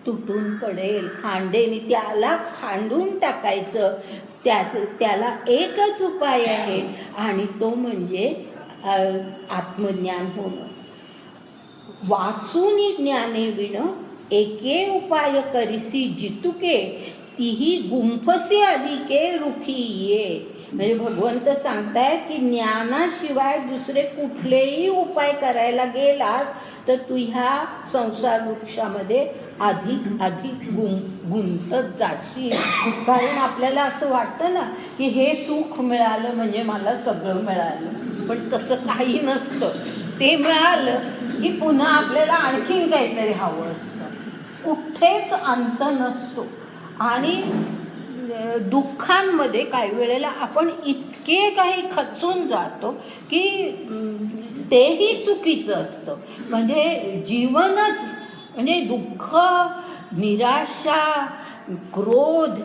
तुटून पडेल, खांडेनी त्याला खांडून टाकायचं. त्याला एकच उपाय आहे आणि तो म्हणजे आत्मज्ञान होणं. वाचून ज्ञाने विण एके उपाय करिसी जितुके, तीही गुंफसे अधिके रुखी ये. म्हणजे भगवंत सांगतायत की ज्ञानाशिवाय दुसरे कुठलेही उपाय करायला गेलास तर तू ह्या संसार वृक्षामध्ये अधिक अधिक गुंतत जाशील. कारण आपल्याला असं वाटतं ना की हे सुख मिळालं म्हणजे मला सगळं मिळालं, पण तसं काही नसतं. ते मिळालं की पुन्हा आपल्याला आणखीन काहीतरी हवं असतं. कुठेच अंत नसतो. आणि दुःखांमध्ये काही वेळेला आपण इतके काही खचून जातो की तेही चुकीचं असतं. म्हणजे जीवनच म्हणजे दुःख, निराशा, क्रोध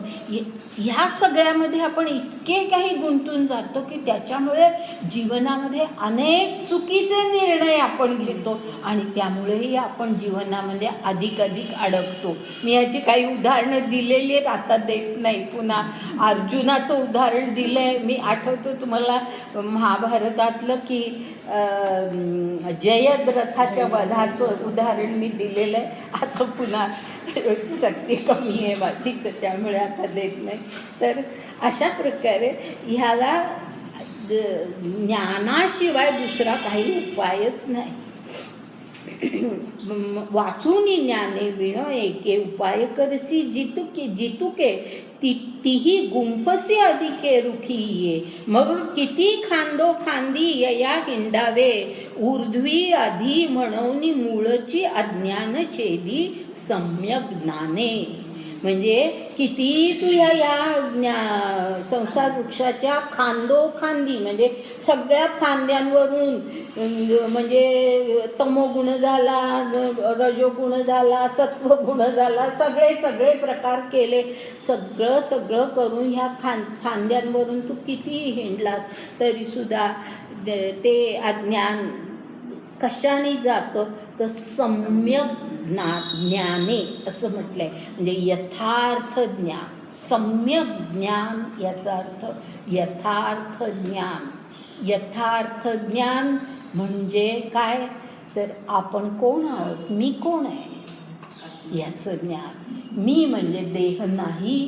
ह्या सगळ्यामध्ये आपण इतके काही गुंतून जातो की त्याच्यामुळे जीवनामध्ये अनेक चुकीचे निर्णय आपण घेतो आणि त्यामुळेही आपण जीवनामध्ये अधिक अधिक अडकतो. मी याची काही उदाहरणं दिलेली आहेत, आता देत नाही. पुन्हा अर्जुनाचं उदाहरण दिलं आहे. मी आठवतो तुम्हाला महाभारतातलं की जयद्रथाच्या वधाचं उदाहरण मी दिलेलं आहे. आता पुन्हा शक्ती कमी आहे माझी तर त्यामुळे आता देत नाही. तर अशा प्रकारे ह्याला ज्ञानाशिवाय दुसरा काही उपायच नाही. वाचून ज्ञाने विण एके उपाय करसी जितुके तीही गुंफसे अधिके रुखी ये. मग किती खांदो खांदी यया हिंडावे, ऊर्ध्वी आधी म्हणून मूळची अज्ञान छेदी सम्यक ज्ञाने. म्हणजे किती तू या संसार वृक्षाच्या खांदोखांदी म्हणजे सगळ्या खांद्यांवरून म्हणजे तमोगुण झाला, रजोगुण झाला, सत्वगुण झाला, सगळे सगळे प्रकार केले. सगळं करून ह्या खांद्यांवरून तू किती हिंडलास तरीसुद्धा ते अज्ञान कशाने जातं तर सम्यक ज्ञाने असं म्हटलंय. म्हणजे यथार्थ ज्ञान, सम्यक ज्ञान याचा अर्थ यथार्थ ज्ञान. यथार्थ ज्ञान म्हणजे काय तर आपण कोण आहोत, मी कोण आहे याचं ज्ञान. मी म्हणजे देह नाही,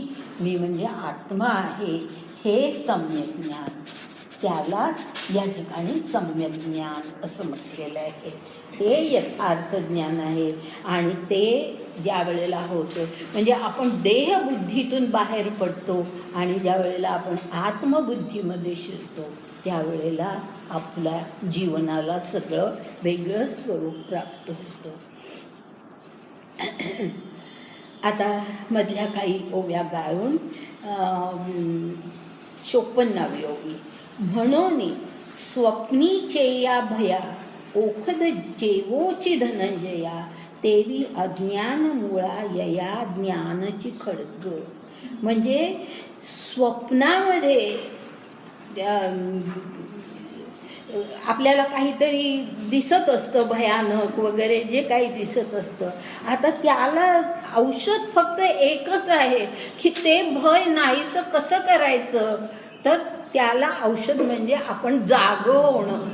मी म्हणजे आत्मा आहे, हे सम्यक ज्ञान. त्याला या ठिकाणी सम्यक ज्ञान असं म्हटलेलं आहे. हे यथार्थ ज्ञान आहे. आणि ते ज्या वेळेला होतं म्हणजे आपण देहबुद्धीतून बाहेर पडतो आणि ज्या वेळेला आपण आत्मबुद्धीमध्ये शिरतो त्यावेळेला आपल्या जीवनाला सगळं वेगळं स्वरूप प्राप्त होतं. आता मधल्या काही ओव्या गाळून 56वी ओवी. म्हणून स्वप्नीचे या भया ओखद जेवोची धनंजया, तेवी अज्ञान मुळा यया ज्ञानची खडग. म्हणजे स्वप्नामध्ये आपल्याला काहीतरी दिसत असतं भयानक वगैरे जे काही दिसत असतं. आता त्याला औषध फक्त एकच आहे की ते भय नाहीसं कसं करायचं. तर त्याला औषध म्हणजे आपण जागं होणं,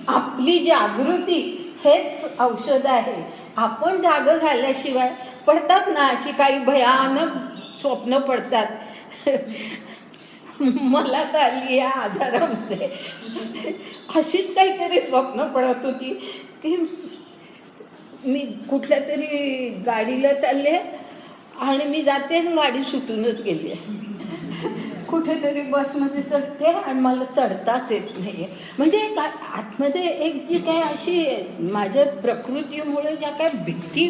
आपली जागृती हेच औषध आहे. आपण जागं झाल्याशिवाय पडतात ना अशी काही भयानक स्वप्न पडतात. मला तर आली या आधारामध्ये अशीच काहीतरी स्वप्न पडत होती की मी कुठल्या तरी गाडीला चालले आणि मी जाते आणि गाडी सुटूनच गेली आहे. कुठेतरी बसमध्ये चढते आणि मला चढताच येत नाही. म्हणजे आतमध्ये एक जी काय अशी माझ्या प्रकृतीमुळे ज्या काय भीती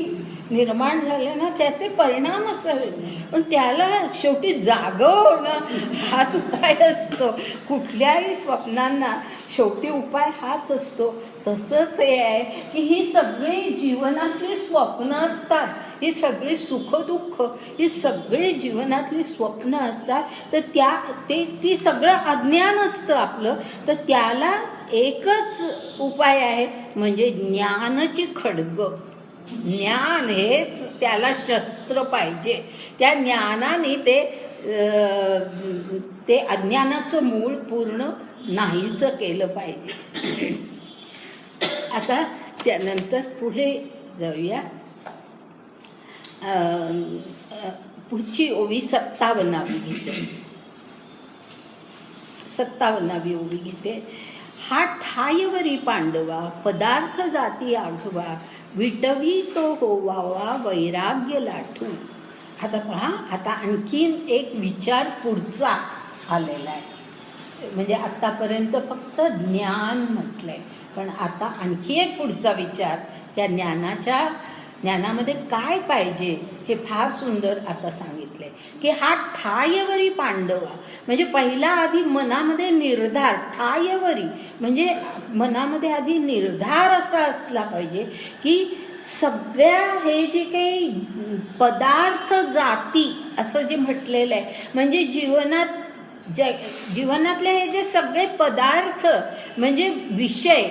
निर्माण झाल्या ना त्याचे परिणाम असावे. पण त्याला शेवटी जागं होणं हाच उपाय असतो. कुठल्याही स्वप्नांना शेवटी उपाय हाच असतो. तसंच हे आहे की ही सगळी जीवनातली स्वप्न असतात, ही सगळी सुखदुःख ही सगळी जीवनातली स्वप्न असतात. तर ती सगळं अज्ञान असतं आपलं. तर त्याला एकच उपाय आहे म्हणजे ज्ञानाची खड्ग. ज्ञान हेच त्याला शस्त्र पाहिजे. त्या ज्ञानाने ते अज्ञानाचं मूळ पूर्ण नाहीचं केलं पाहिजे. आता त्यानंतर पुढे जाऊया. पुढची ओवी 57वी घेते. 57वी ओवी घेते. हा ठायवरी पांडवा पदार्थ जाती आघवा, विटवी तो होवावा वैराग्य लाठू. आता पहा, आता आणखीन एक विचार पुढचा आलेला आहे. म्हणजे आत्तापर्यंत फक्त ज्ञान म्हटलंय, पण आता आणखी एक पुढचा विचार, त्या ज्ञानामध्ये काय पाहिजे हे फार सुंदर आता सांगितलंय. की हा ठायवरी पांडवा म्हणजे पहिला आधी मनामध्ये निर्धार. ठायवरी म्हणजे मनामध्ये आधी निर्धार असा असला पाहिजे की सगळ्या हे जे काही पदार्थ जाती असं जे म्हटलेलं आहे, म्हणजे जीवनातले हे जे सगळे पदार्थ म्हणजे विषय,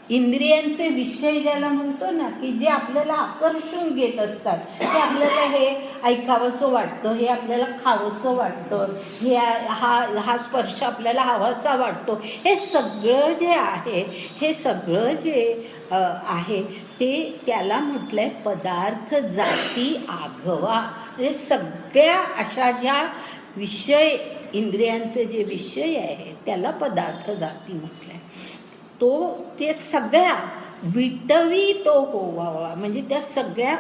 इंद्रियांचे विषय ज्याला म्हणतो ना, की जे आपल्याला आकर्षून घेत असतात, ते आपल्याला हे ऐकावंसं वाटतं, हे आपल्याला खावंसं वाटतं, हा स्पर्श आपल्याला हवासा वाटतो. हे सगळं जे आहे, हे सगळं जे आहे ते त्याला म्हटलंय पदार्थ जाती आघवा. म्हणजे सगळ्या अशा ज्या विषय, इंद्रियांचे जे विषय आहे त्याला पदार्थ जाती म्हटलंय. ते सगळ्या विटवी तो होवावा म्हणजे त्या सगळ्या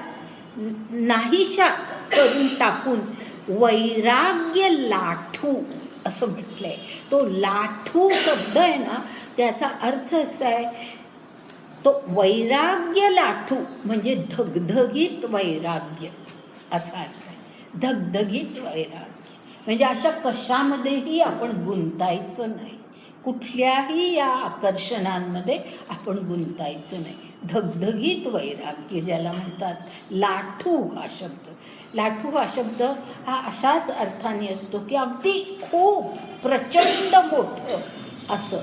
नाहीशा करून टाकून वैराग्य लाठू असं म्हटलंय. तो लाठू शब्द आहे ना, त्याचा अर्थ असा आहे, तो वैराग्य लाठू म्हणजे धगधगीत वैराग्य असा अर्थ आहे. धगधगीत वैराग्य म्हणजे अशा कशामध्येही आपण गुंतायचं नाही, कुठल्याही या आकर्षणांमध्ये आपण गुंतायचं नाही. धगधगीत वैराग्य ज्याला म्हणतात. लाठू हा शब्द हा अशाच अर्थाने असतो की अगदी खूप प्रचंड मोठं असं.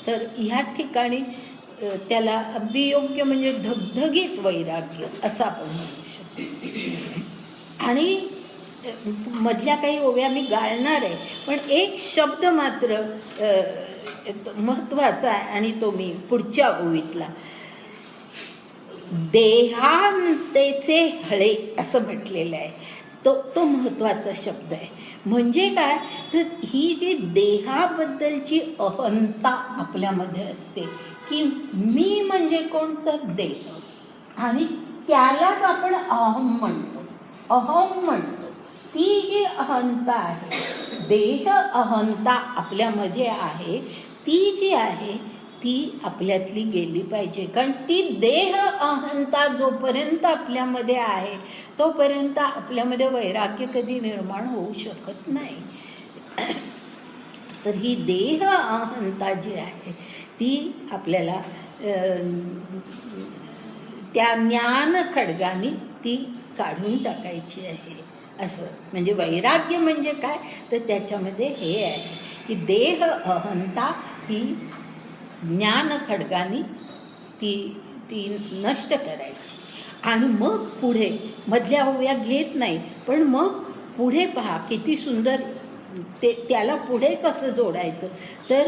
तर ह्या ठिकाणी त्याला अगदी योग्य म्हणजे धगधगीत वैराग्य असं आपण म्हणू शकतो. आणि मधल्या काही ओव्या मी गाळणार आहे, पण एक शब्द मात्र महत्त्वाचा आहे आणि तो मी पुढच्या ओवीतला देहांतेचे हळे असं म्हटलेलं आहे. तो महत्त्वाचा शब्द आहे. म्हणजे काय, तर ही जी देहाबद्दलची अहंता आपल्यामध्ये असते की मी म्हणजे कोण, तर देह, आणि त्यालाच आपण अहम म्हणतो. ती जी अहंता आहे, देह अहंता आपल्यामध्ये आहे, ती जी आहे ती आपल्यातली गेली पाहिजे. कारण ती देह अहंता जोपर्यंत आपल्यामध्ये आहे तोपर्यंत आपल्यामध्ये वैराग्य कधी निर्माण होऊ शकत नाही. तर ही देह अहंता जी आहे ती आपल्याला त्या ज्ञान खड्गाने ती काढून टाकायची आहे. असं म्हणजे वैराग्य म्हणजे काय, तर त्याच्यामध्ये हे आहे की देह अहंता ही ज्ञान खड्गाने ती नष्ट करायची. आणि मग पुढे मधल्या ओव्या घेत नाही, पण मग पुढे पहा किती सुंदर त्याला पुढे कसं जोडायचं. तर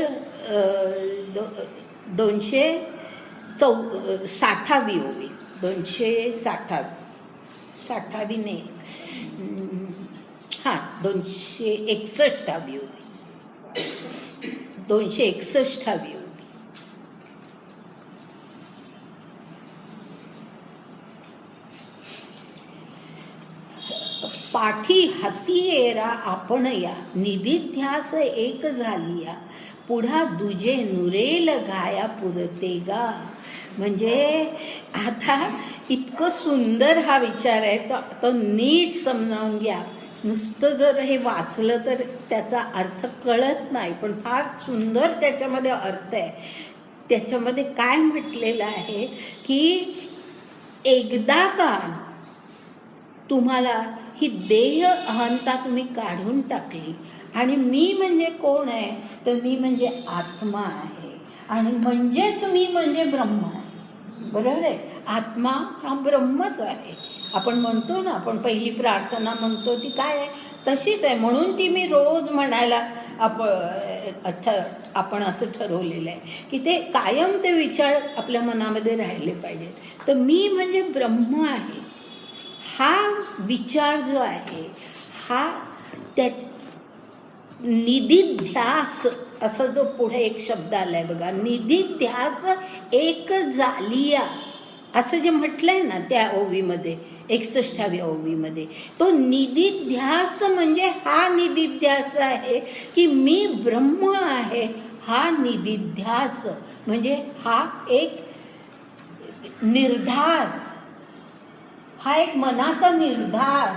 260वी ओवी, 260वी नाही, 261वी ओवी, 261वी ओवी. पाठी हाती येरा आपण या, निधिध्यास एक झालिया, पुढा दुजे नुरेल घाया पुरते गा. म्हणजे आता इतकं सुंदर हा विचार आहे, तो नीट समजावून घ्या. नुसतं जर हे वाचलं तर त्याचा अर्थ कळत नाही, पण फार सुंदर त्याच्यामध्ये अर्थ आहे. त्याच्यामध्ये काय म्हटलेलं आहे की एकदा का तुम्हाला ही देह अहंता तुम्ही काढून टाकली आणि मी म्हणजे कोण आहे, तर मी म्हणजे आत्मा आहे, आणि म्हणजेच मी म्हणजे ब्रह्म आहे. बरोबर आहे. आत्मा हा ब्रह्मच आहे. आपण म्हणतो ना, आपण पहिली प्रार्थना म्हणतो ती काय आहे, तशीच आहे. म्हणून ती मी रोज म्हणायला आपण असं ठरवलेलं आहे की ते कायम ते विचार आपल्या मनामध्ये राहिले पाहिजेत. तर मी म्हणजे ब्रह्म आहे हा विचार जो आहे हा त्या निधिध्यास असा जो पुढे एक शब्द आलाय बघा, निधिध्यास एक झालिया असं जे म्हटलंय ना त्या ओवीमध्ये 61व्या ओवीमध्ये, तो निधिध्यास म्हणजे हा निधिध्यास आहे की मी ब्रह्म आहे. हा निधिध्यास म्हणजे हा एक निर्धार, हा एक मनाचा निर्धार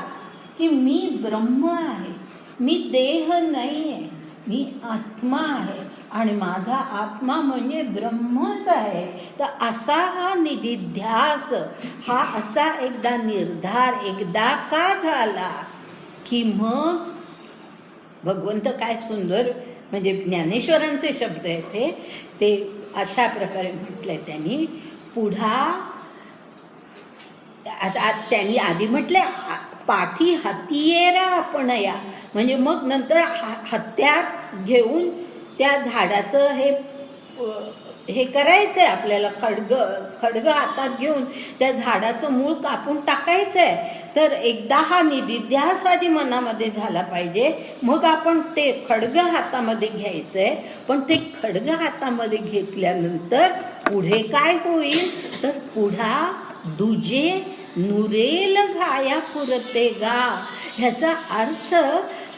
की मी ब्रह्म आहे, मी देह नाही आहे, मी आत्मा आहे आणि माझा आत्मा म्हणजे ब्रह्मच आहे. तर असा हा निधिध्यास, हा असा एकदा निर्धार एकदा का झाला की मग भगवंत काय सुंदर, म्हणजे ज्ञानेश्वरांचे शब्द आहेत ते अशा प्रकारे म्हटलंय त्यांनी. पुढा आता त्यांनी आधी म्हटलंय पाठी हत्तीयेरा आपणया, म्हणजे मग नंतर हत्यार घेऊन त्या झाडाचं हे करायचंय आपल्याला, खडग हातात घेऊन त्या झाडाचं मूळ कापून टाकायचंय. तर एकदा हा निधिध्यास आधी मनामध्ये झाला पाहिजे, मग आपण ते खडग हातामध्ये घ्यायचंय. पण ते खडग हातामध्ये घेतल्यानंतर पुढे काय होईल तर पुढा दुजे नुरेल घाया पुरते गा. ह्याचा अर्थ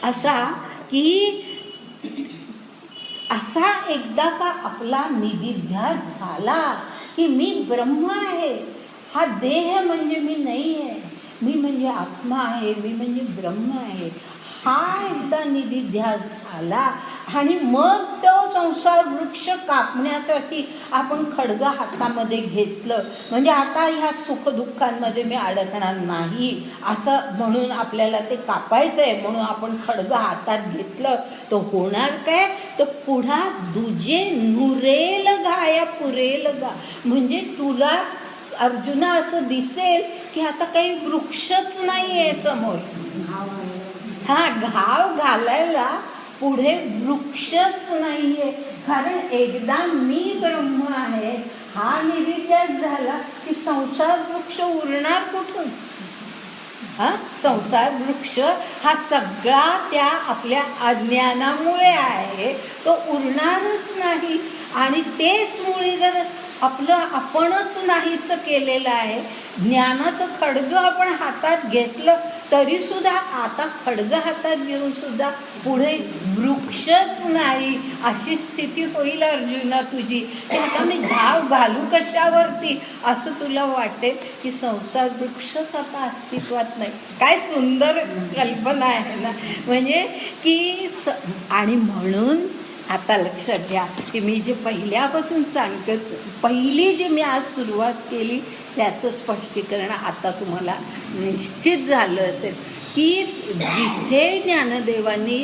असा की असा एकदा का आपला निधिध्यास झाला की मी ब्रह्म आहे, हा देह म्हणजे मी नाही आहे, मी म्हणजे आत्मा आहे, मी म्हणजे ब्रह्म आहे, हा एकदा निधिध्यास झाला आणि मग तो संसार वृक्ष कापण्यासाठी आपण खडग हातामध्ये घेतलं, म्हणजे आता ह्या सुखदुःखांमध्ये मी अडकणार नाही असं म्हणून आपल्याला ते कापायचं आहे. म्हणून आपण खडग हातात घेतलं तर होणार काय तर पुढा दुजे नुरेल घाया पुरेल गा, म्हणजे तुला अर्जुना असं दिसेल की आता काही वृक्षच नाही आहे समोर, हा घाव घालायला पुढे वृक्षच नाहीये. कारण एकदा मी ब्रह्म आहे हा निधिध्यास झाला की संसार वृक्ष उरणार कुठून. संसार वृक्ष हा सगळा त्या आपल्या अज्ञानामुळे आहे, तो उरणारच नाही. आणि तेच मुळे जर आपलं आपणच नाहीसं केलेलं आहे, ज्ञानाचं खडग आपण हातात घेतलं तरी सुद्धा आता खडग हातात घेऊन सुद्धा पुढे वृक्षच नाही अशी स्थिती होईल अर्जुना तुझी. की आता मी घाव घालू कशावरती असं तुला वाटेल की संसार वृक्षच आता अस्तित्वात नाही. काय सुंदर कल्पना आहे ना, म्हणजे की आणि म्हणून आता लक्षात घ्या की मी जे पहिल्यापासून सांगत, पहिली जी मी आज सुरुवात केली त्याचं स्पष्टीकरण आता तुम्हाला निश्चित झालं असेल की जिथे ज्ञानदेवांनी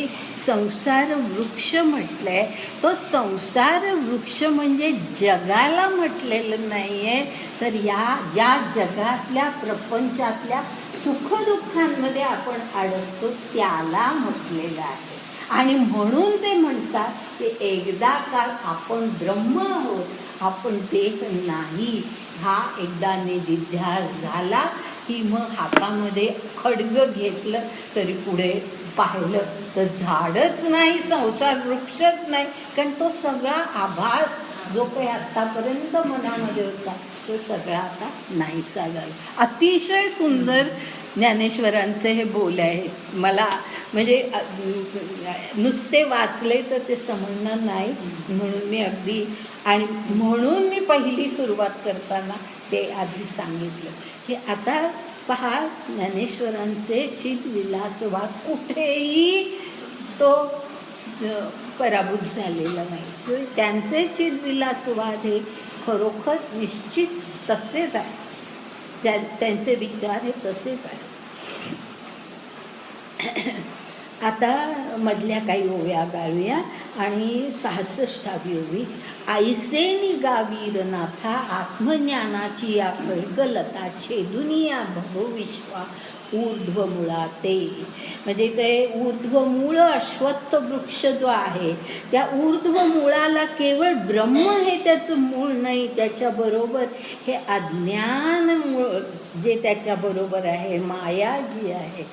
संसार वृक्ष म्हटलंय तो संसार वृक्ष म्हणजे जगाला म्हटलेलं नाही आहे, तर या जगातल्या प्रपंचातल्या सुखदुःखांमध्ये आपण अडकतो त्याला म्हटलेलं आहे. आणि म्हणून ते म्हणतात की एकदा का आपण ब्रह्म आहोत, आपण देह नाही, हा एकदा निधिध्यास झाला की मग हातामध्ये खडग घेतलं तरी पुढे पाहिलं तर झाडच नाही, संसार वृक्षच नाही. कारण तो सगळा आभास जो काही आत्तापर्यंत मनामध्ये होता तो सगळा आता नाहीसा झाला. अतिशय सुंदर ज्ञानेश्वरांचे हे बोल आहेत. मला म्हणजे नुसते वाचले तर ते समजणार नाही, म्हणून मी अगदी, आणि म्हणून मी पहिली सुरुवात करताना ते आधी सांगितलं की आता पहा ज्ञानेश्वरांचे चिदविलासवाद कुठेही तो पराभूत झालेला नाही. त्यांचे चिदविलासवाद हे खरोखर निश्चित तसेच आहे, त्यांचे विचार हे तसेच आहे. आता मधल्या काही ओव्या गाळूया आणि 66वी ओवी. ऐसे निगावीर नाथा आत्मज्ञानाची या कळकलता छेदुनिया भवविश्वा ऊर्ध्वमुळा ते. म्हणजे ते ऊर्ध्वमूळ अश्वत्थ वृक्ष जो आहे त्या ऊर्ध्वमुळाला केवळ ब्रह्म हे त्याचं मूळ नाही, त्याच्याबरोबर हे अज्ञान मूळ जे त्याच्याबरोबर आहे, माया जी आहे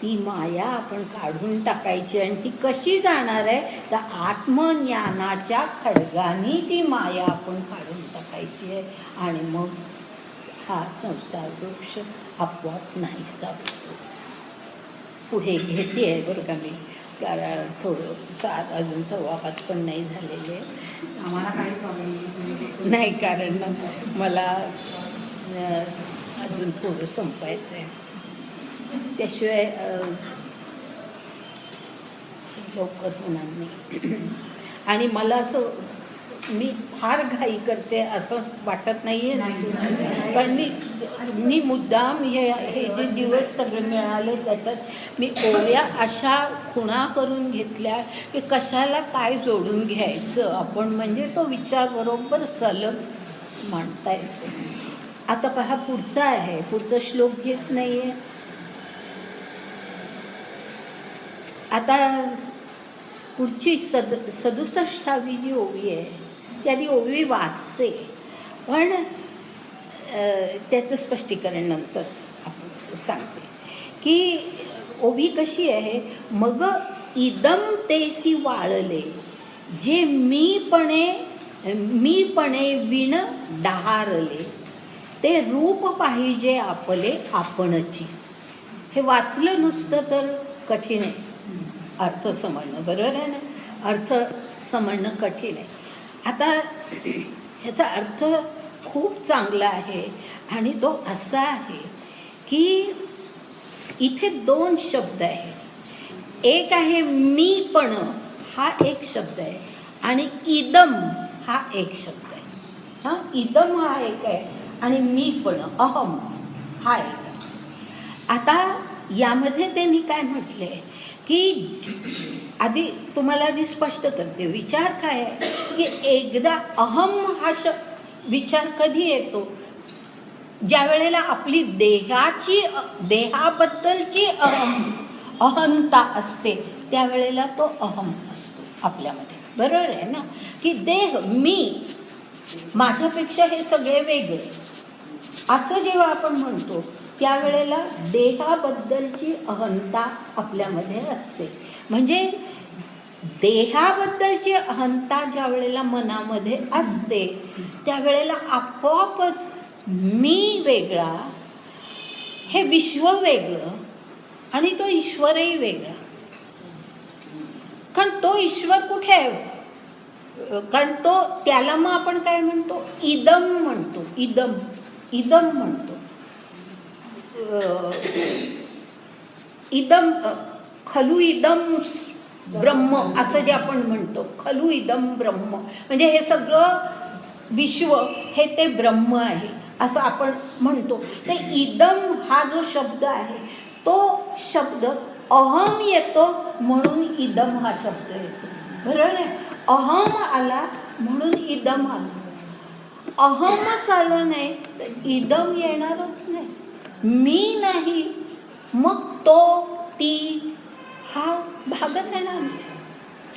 ती माया आपण काढून टाकायची. आणि ती कशी जाणार आहे तर आत्मज्ञानाच्या खड्गाने ती माया आपण काढून टाकायची आहे. आणि मग हा संसार वृक्ष आपोआप नाहीसा होतो. पुढे घेते आहे बरं का मी, कारण थोडं 7 अजून 5:15 पण नाही झालेले. आम्हाला काही प्रॉब्लेम नाही, कारण मला अजून थोडं संपायचं आहे, त्याशिवाय लवकर होणार नाही. आणि मला असं मी फार घाई करते असं वाटत नाही आहे, पण मी मुद्दाम हे जे दिवस सगळे मिळाले त्याच्यात मी ओव्या अशा खुणा करून घेतल्या की कशाला काय जोडून घ्यायचं आपण, म्हणजे तो विचार बरोबर सलग मांडता येतो. आता पहा पुढचा आहे, पुढचा श्लोक घेत नाही आहे. आता पुढची 67वी जी ओवी आहे त्याची ओवी वाचते, पण त्याचं स्पष्टीकरण नंतर आपण सांगते की ओवी कशी आहे. मग इदम तेसी वाळले जे मीपणे विण डहारले ते रूप पाहिजे आपले आपणची. हे वाचलं नुसतं तर कठीण आहे अर्थ समजणं, बरोबर आहे ना. अर्थ समजणं कठीण आहे. आता ह्याचा अर्थ खूप चांगला आहे आणि तो असा आहे की इथे 2 शब्द आहेत. एक आहे मीपण हा एक शब्द आहे आणि इदम हा एक शब्द आहे. हां, इदम हा एक आहे आणि मीपण अहम हा एक आहे. आता यामध्ये त्यांनी काय म्हटलं आहे की आधी तुम्हाला आधी स्पष्ट करते विचार काय आहे की एकदा अहम हा विचार कधी येतो, ज्या वेळेला आपली देहाबद्दलची अहंता असते त्यावेळेला तो अहम असतो आपल्यामध्ये, बरोबर आहे ना. की देह मी माझ्यापेक्षा हे सगळे वेगळे असं जेव्हा आपण म्हणतो त्यावेळेला देहाबद्दलची अहंता आपल्यामध्ये असते. म्हणजे देहाबद्दलची अहंता ज्या वेळेला मनामध्ये असते त्यावेळेला आपोआपच मी वेगळा, हे विश्व वेगळं आणि तो ईश्वरही वेगळा. कारण तो ईश्वर कुठे आहे, कारण तो त्याला मग आपण काय म्हणतो इदम म्हणतो, इदम म्हणतो. इदम खलु इदम ब्रह्म असं जे आपण म्हणतो, खलु इदम ब्रह्म म्हणजे हे सगळं विश्व हे ते ब्रह्म आहे असं आपण म्हणतो. ते इदम हा जो शब्द आहे तो शब्द अहम येतो म्हणून इदम हा शब्द येतो, बरोबर आहे. अहम आला म्हणून इदम आला. अहमच आलं नाही तर इदम येणारच नाही. मी नाही मग तो ती हा भागच येणार नाही.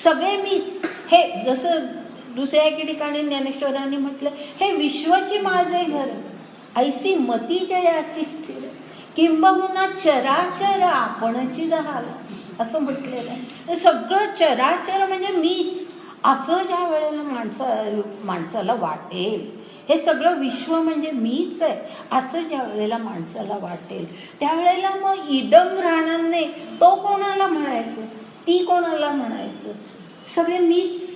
सगळे मीच. हे जसं दुसऱ्या एके ठिकाणी ज्ञानेश्वरांनी म्हटलं हे विश्वची माझे घर ऐसी मतीच्या याची स्थिर किंबहुना चराचर आपणची झाला असं म्हटलेलं आहे. सगळं चराचर म्हणजे मीच असं ज्या वेळेला माणसाला वाटेल, हे सगळं विश्व म्हणजे मीच आहे असं ज्या वेळेला माणसाला वाटेल त्यावेळेला मग इदम राहणार नाही. तो कोणाला म्हणायचं, ती कोणाला म्हणायचं, सगळे मीच,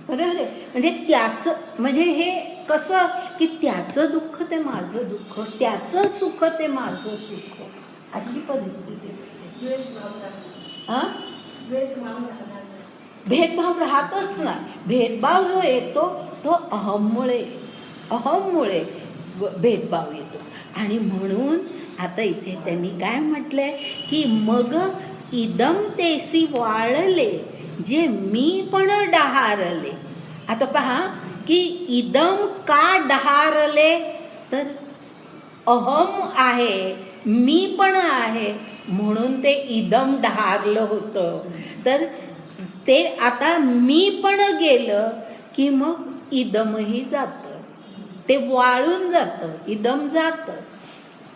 बरोबर आहे. म्हणजे त्याचं म्हणजे हे कसं की त्याचं दुःख ते माझं दुःख, त्याचं सुख ते माझं सुख, अशी परिस्थिती होते. हां, भेदभाव राहतच नाही. भेदभाव जो येतो तो अहममुळे भेदभाव येतो. आणि म्हणून आता इथे त्यांनी काय म्हटलंय की मग इदम तेसी वाळले जे मी पण डहारले. आता पहा की इदम का डहारले, तर अहम आहे, मी पण आहे म्हणून ते इदम डहारलं होतं. तर ते आता मी पण गेलं की मग इदमही जातं, ते वाळून जातं, इदम जातं.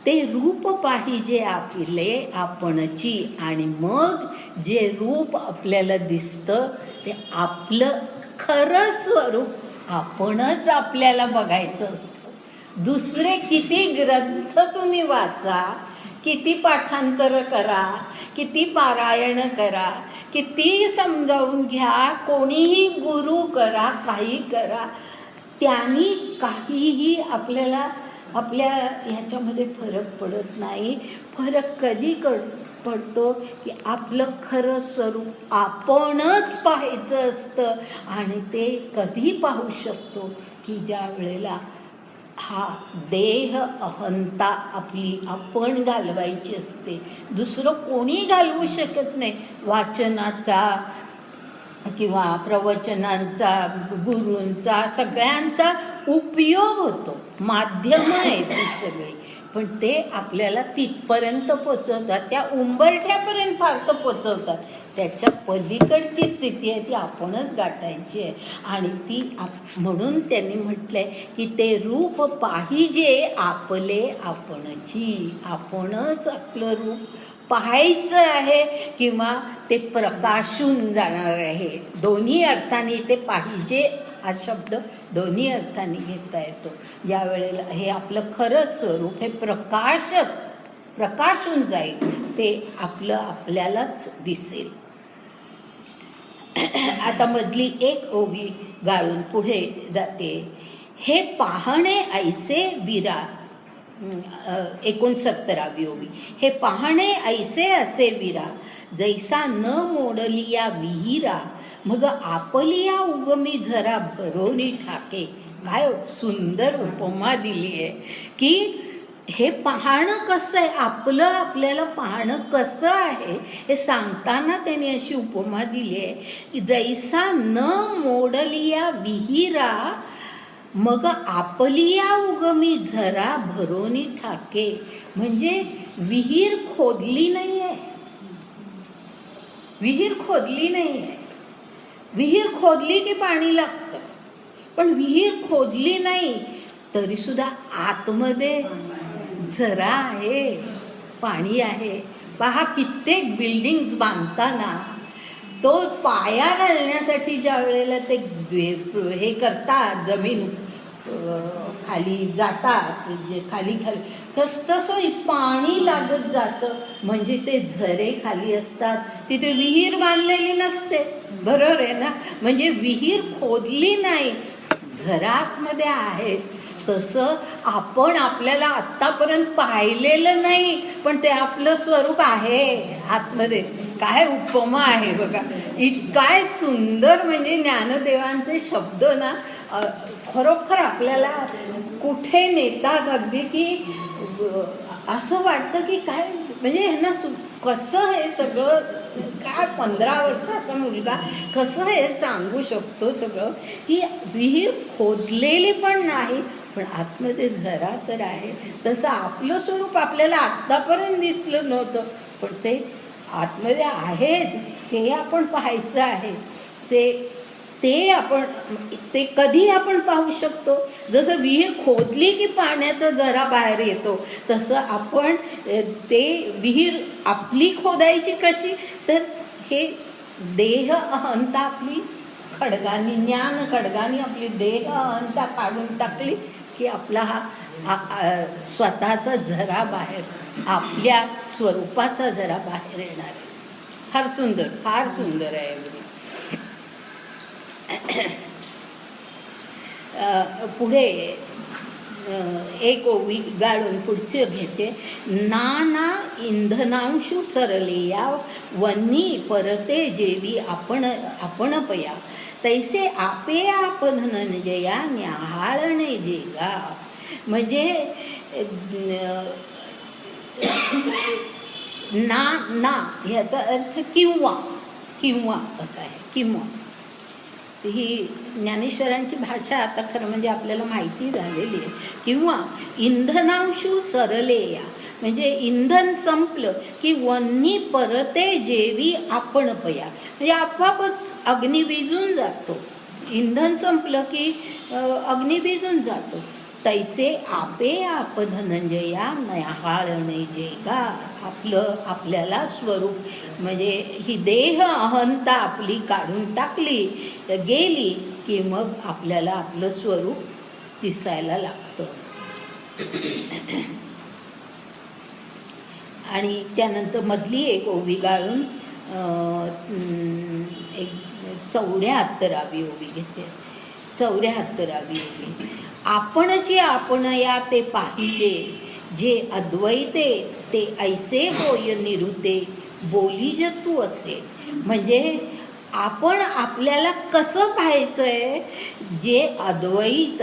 ते रूप पाहिजे आपले आपणची, आणि मग जे रूप आपल्याला दिसतं ते आपलं खरं स्वरूप आपणच आपल्याला बघायचं असतं. दुसरे किती ग्रंथ तुम्ही वाचा, किती पाठांतर करा, किती पारायण करा, किती समजावून घ्या, कोणीही गुरु करा, काही करा, त्यांनी काहीही आपल्याला आपल्या ह्याच्यामध्ये फरक पडत नाही. फरक कधी पडतो की आपलं खरं स्वरूप आपणच पाहायचं असतं. आणि ते कधी पाहू शकतो की ज्या वेळेला हा देह अहंता आपली आपण घालवायची असते, दुसरं कोणी घालवू शकत नाही. वाचनाचा किंवा प्रवचनांचा, गुरूंचा, सगळ्यांचा उपयोग होतो, माध्यमं आहेत ती सगळी, पण ते आपल्याला तिथपर्यंत पोचवतात, त्या उंबरठ्यापर्यंत फारतं पोचवतात. त्याच्या पलीकडची स्थिती आहे ती आपणच गाठायची आहे. आणि ती म्हणून त्यांनी म्हटलंय की ते रूप पाहिजे आपले आपणची, आपणच आपलं रूप पाहायचं आहे किंवा ते प्रकाशून जाणार आहे. दोन्ही अर्थाने ते पाहिजे हा शब्द दोन्ही अर्थाने घेता येतो. ज्या वेळेला हे आपलं खरं स्वरूप हे प्रकाशून जाईल, ते आपलं आपल्यालाच दिसेल. आता मधली एक ओवी गाळून पुढे जाते. हे पाहणे ऐसे विरा, 69वी ओवी. हे पाहणे ऐसे असे विरा, जैसा न मोडलिया विहिरा, मग आपलिया उगमी झरा भरोनी ठाके. काय सुंदर उपमा दिली आहे की हे पाहणं कसं आहे, आपलं आपल्याला पाहणं कसं आहे हे सांगताना त्यांनी अशी उपमा दिली आहे की जैसा न मोडलिया विहिरा, मग आपलिया उगमी झरा भरोनी ठाके. म्हणजे विहीर खोदली नाही आहे, विहीर खोदली नाही आहे. विहीर खोदली की पाणी लागतं, पण विहीर खोदली नाही तरी सुद्धा आतमध्ये झरा आहे, पाणी आहे. पहा कित्येक बिल्डिंग्स बांधताना तो पाया घालण्यासाठी ज्या वेळेला ते हे करतात, जमीन खाली जातात, जे खाली तसं पाणी लागत जातं. म्हणजे ते झरे खाली असतात, तिथे विहीर बांधलेली नसते, बरोबर आहे ना. म्हणजे विहीर खोदली नाही, झरा आतमध्ये आहेत. तसं आपण आपल्याला आत्तापर्यंत पाहिलेलं नाही, पण ते आपलं स्वरूप आहे आतमध्ये. काय उपमा आहे बघा, काय सुंदर. म्हणजे ज्ञानदेवांचे शब्द ना खरोखर आपल्याला कुठे नेतात अगदी, की असं वाटतं की काय म्हणजे ह्यांना कसं हे सगळं, काय 15 वर्षाचा मुलगा कसं हे सांगू शकतो सगळं, की विहीर खोदलेली पण नाही पण आतमध्ये झरा तर आहे. तसं आपलं स्वरूप आपल्याला आत्तापर्यंत दिसलं नव्हतं, पण ते आतमध्ये आहेच, ते आपण पाहायचं आहे. ते कधी आपण पाहू शकतो, जसं विहीर खोदली की पाण्याचा झरा बाहेर येतो, तसं आपण ते विहीर आपली खोदायची कशी, तर हे देह अहंता आपली खडगानी, ज्ञान खडगानी आपली देह अहंता काढून टाकली की आपला हा स्वतःचा झरा बाहेर, आपल्या स्वरूपाचा झरा बाहेर येणार आहे. फार सुंदर, फार सुंदर आहे. पुढे एक ओवी गाळून पुढचे घेते. नाना इंधनांशू सरलेया, वन्नी परते जेवी आपण पया, तैसे आपे आपण धनंजया न्याहाळणे जेगा. म्हणजे ना ह्याचा अर्थ किंवा असा आहे. किंवा ही ज्ञानेश्वरांची भाषा आता खरं म्हणजे आपल्याला माहिती झालेली आहे. किंवा इंधनांशू सरलेया, म्हणजे इंधन संपलं की वन्नी परते जेवी आपण पया, म्हणजे आपोआपच अग्नी विझून जातो. इंधन संपलं की अग्नी विझून जातो. तैसे आपे आप धनंजया नहाळणे जेगा, आपल्याला स्वरूप म्हणजे ही देह अहंता आपली काढून टाकली गेली की मग आपल्याला आपलं स्वरूप दिसायला लागतं. आणि त्यानंतर मधली एक ओवी गाळून एक 74वी ओवी घेते. 74वी ओवी. आपणची आपण या ते पाहिजे, जे अद्वैते ते ऐसे होय निरुते, बोली ज तू असे. म्हणजे आपण आपल्याला कसं पाहायचंय, जे अद्वैत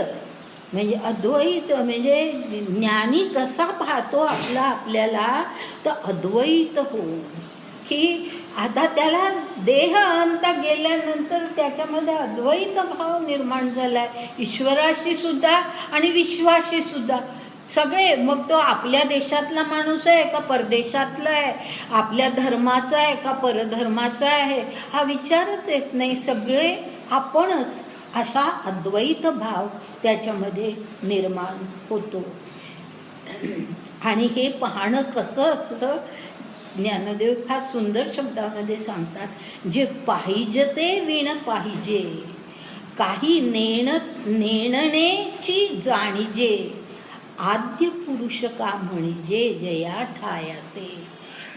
म्हणजे अद्वैत म्हणजे ज्ञानी कसा पाहतो आपल्याला, तर अद्वैत हो की आता त्याला देह अंत गेल्यानंतर त्याच्यामध्ये अद्वैत भाव निर्माण झाला आहे, ईश्वराशी सुद्धा आणि विश्वाशी सुद्धा. सगळे, मग तो आपल्या देशातला माणूस आहे का परदेशातला आहे, आपल्या धर्माचा आहे का परधर्माचा आहे, हा विचारच येत नाही. सगळे आपणच, असा अद्वैत भाव त्याच्यामध्ये निर्माण होतो. आणि हे पाहणं कसं असतं, ज्ञानदेव फार सुंदर शब्दामध्ये सांगतात. जे पाहिजे ते विण पाहिजे, काही नेणनेची जाणीजे, आद्य पुरुष का म्हणजे जया ठायाते.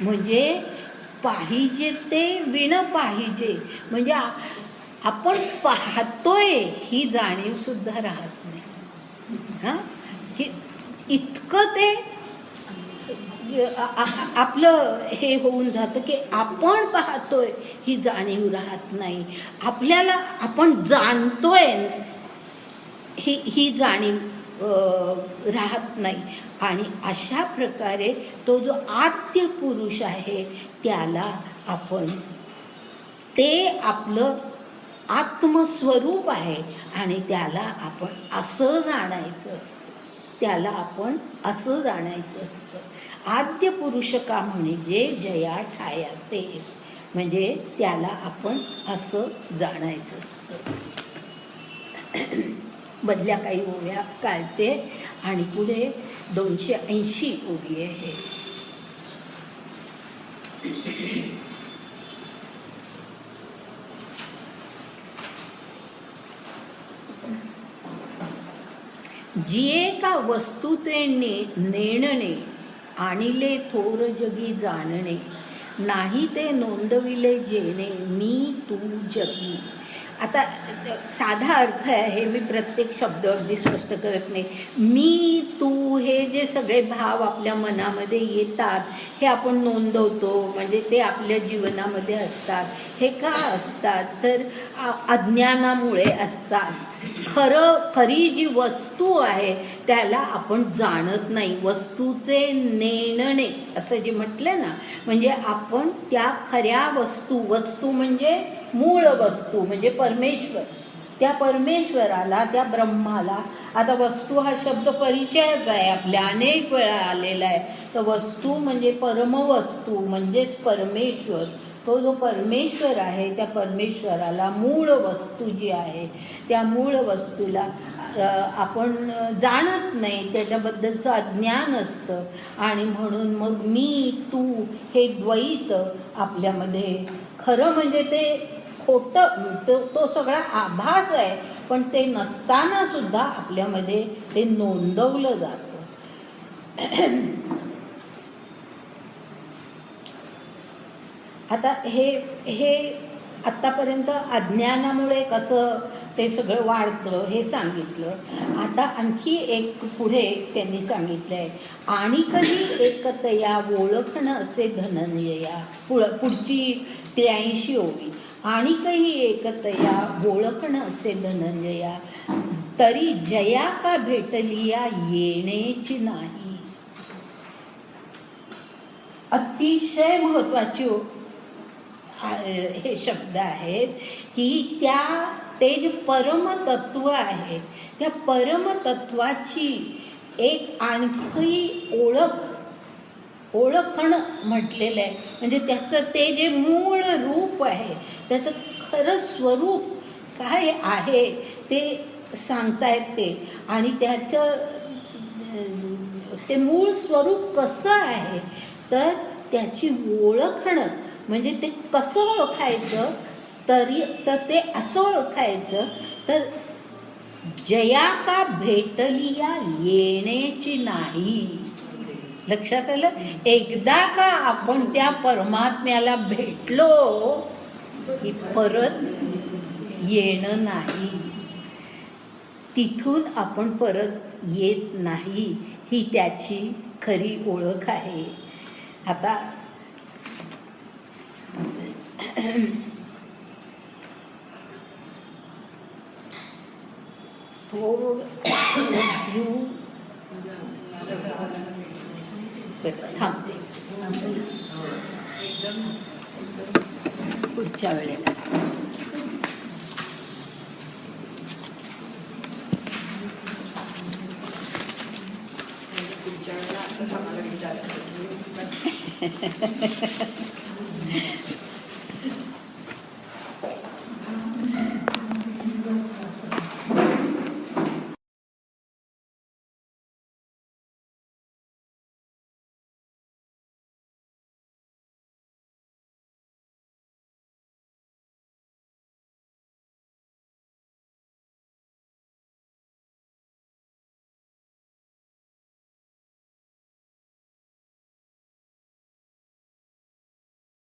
म्हणजे पाहिजे ते विण पाहिजे, म्हणजे आपण पाहतोय ही जाणीव सुद्धा राहत नाही. हां, की इतकं ते आपलं हे होऊन जातं की आपण पाहतोय ही जाणीव राहत नाही. आपल्याला आपण जाणतोय ही जाणीव राहत नाही. आणि अशा प्रकारे तो जो आद्य पुरुष आहे त्याला आपण, ते आपलं आत्मस्वरूप आहे आणि त्याला आपण असं जाणायचं असतं, त्याला आपण असं जाणायचं असतं. आद्य पुरुष का म्हणजे जया ठायाते, म्हणजे त्याला आपण असं जाणायचं असतं. बदल्या काही ओव्या काढते आणि पुढे 280 ओवी आहे. जिये का वस्तूचे नेणणे, आणिले थोर जगी जाणणे, नाही ते नोंदविले जेणे मी तू जगी. आता साधा अर्थ आहे, मी प्रत्येक शब्द अगदी स्पष्ट करत नाही. मी तू हे जे सगळे भाव आपल्या मनामध्ये येतात हे आपण नोंदवतो, म्हणजे ते आपल्या जीवनामध्ये असतात. हे का असतात, तर अज्ञानामुळे असतात. खरी जी वस्तू आहे त्याला आपण जाणत नाही. वस्तूचे नेणणे असं जे म्हटलं ना, म्हणजे आपण त्या खऱ्या वस्तू म्हणजे मूळ वस्तू म्हणजे परमेश्वर, त्या परमेश्वराला, त्या ब्रह्माला. आता वस्तू हा शब्द परिचयच आहे आपल्या, अनेक वेळा आलेला आहे. तर वस्तू म्हणजे परमवस्तू म्हणजेच परमेश्वर. तो जो परमेश्वर आहे त्या परमेश्वराला मूळ वस्तू जी आहे त्या मूळ वस्तूला आपण जाणत नाही, त्याच्याबद्दलचं अज्ञान असतं. आणि म्हणून मग मी तू हे द्वैत आपल्यामध्ये, खरं म्हणजे ते खोटं, तो सगळा आभास आहे, पण ते नसताना सुद्धा आपल्यामध्ये ते नोंदवलं जातं. आता हे आत्तापर्यंत अज्ञानामुळे कसं ते सगळं वाढतं हे सांगितलं. आता आणखी एक पुढे त्यांनी सांगितलं आहे, आणि कधी एकतया ओळखणं असे धनंजया. पुढची 83 ओवी. आणि काही एकतया ओळखणं असे धनंजया, तरी जया का भेटलिया येण्याची नाही. अतिशय महत्वाची हे शब्द आहेत की ते जे परमतत्व आहे त्या परमतत्वाची एक आणखी ओळखणं म्हटलेलं आहे. म्हणजे त्याचं ते जे मूळ रूप आहे त्याचं खरं स्वरूप काय आहे ते सांगतायत ते. आणि त्याचं ते मूळ स्वरूप कसं आहे तर त्याची ओळखणं म्हणजे ते कसं ओळखायचं तर ते असं ओळखायचं तर जया का भेटलिया येण्याची नाही. लक्षात आलं. एकदा का आपण त्या परमात्म्याला भेटलो की परत येणं नाही, तिथून आपण परत येत नाही. ही त्याची खरी ओळख आहे. आता थांबते पुढच्या वेळेला. पुढच्या वेळेला असं आम्हाला विचारायचं.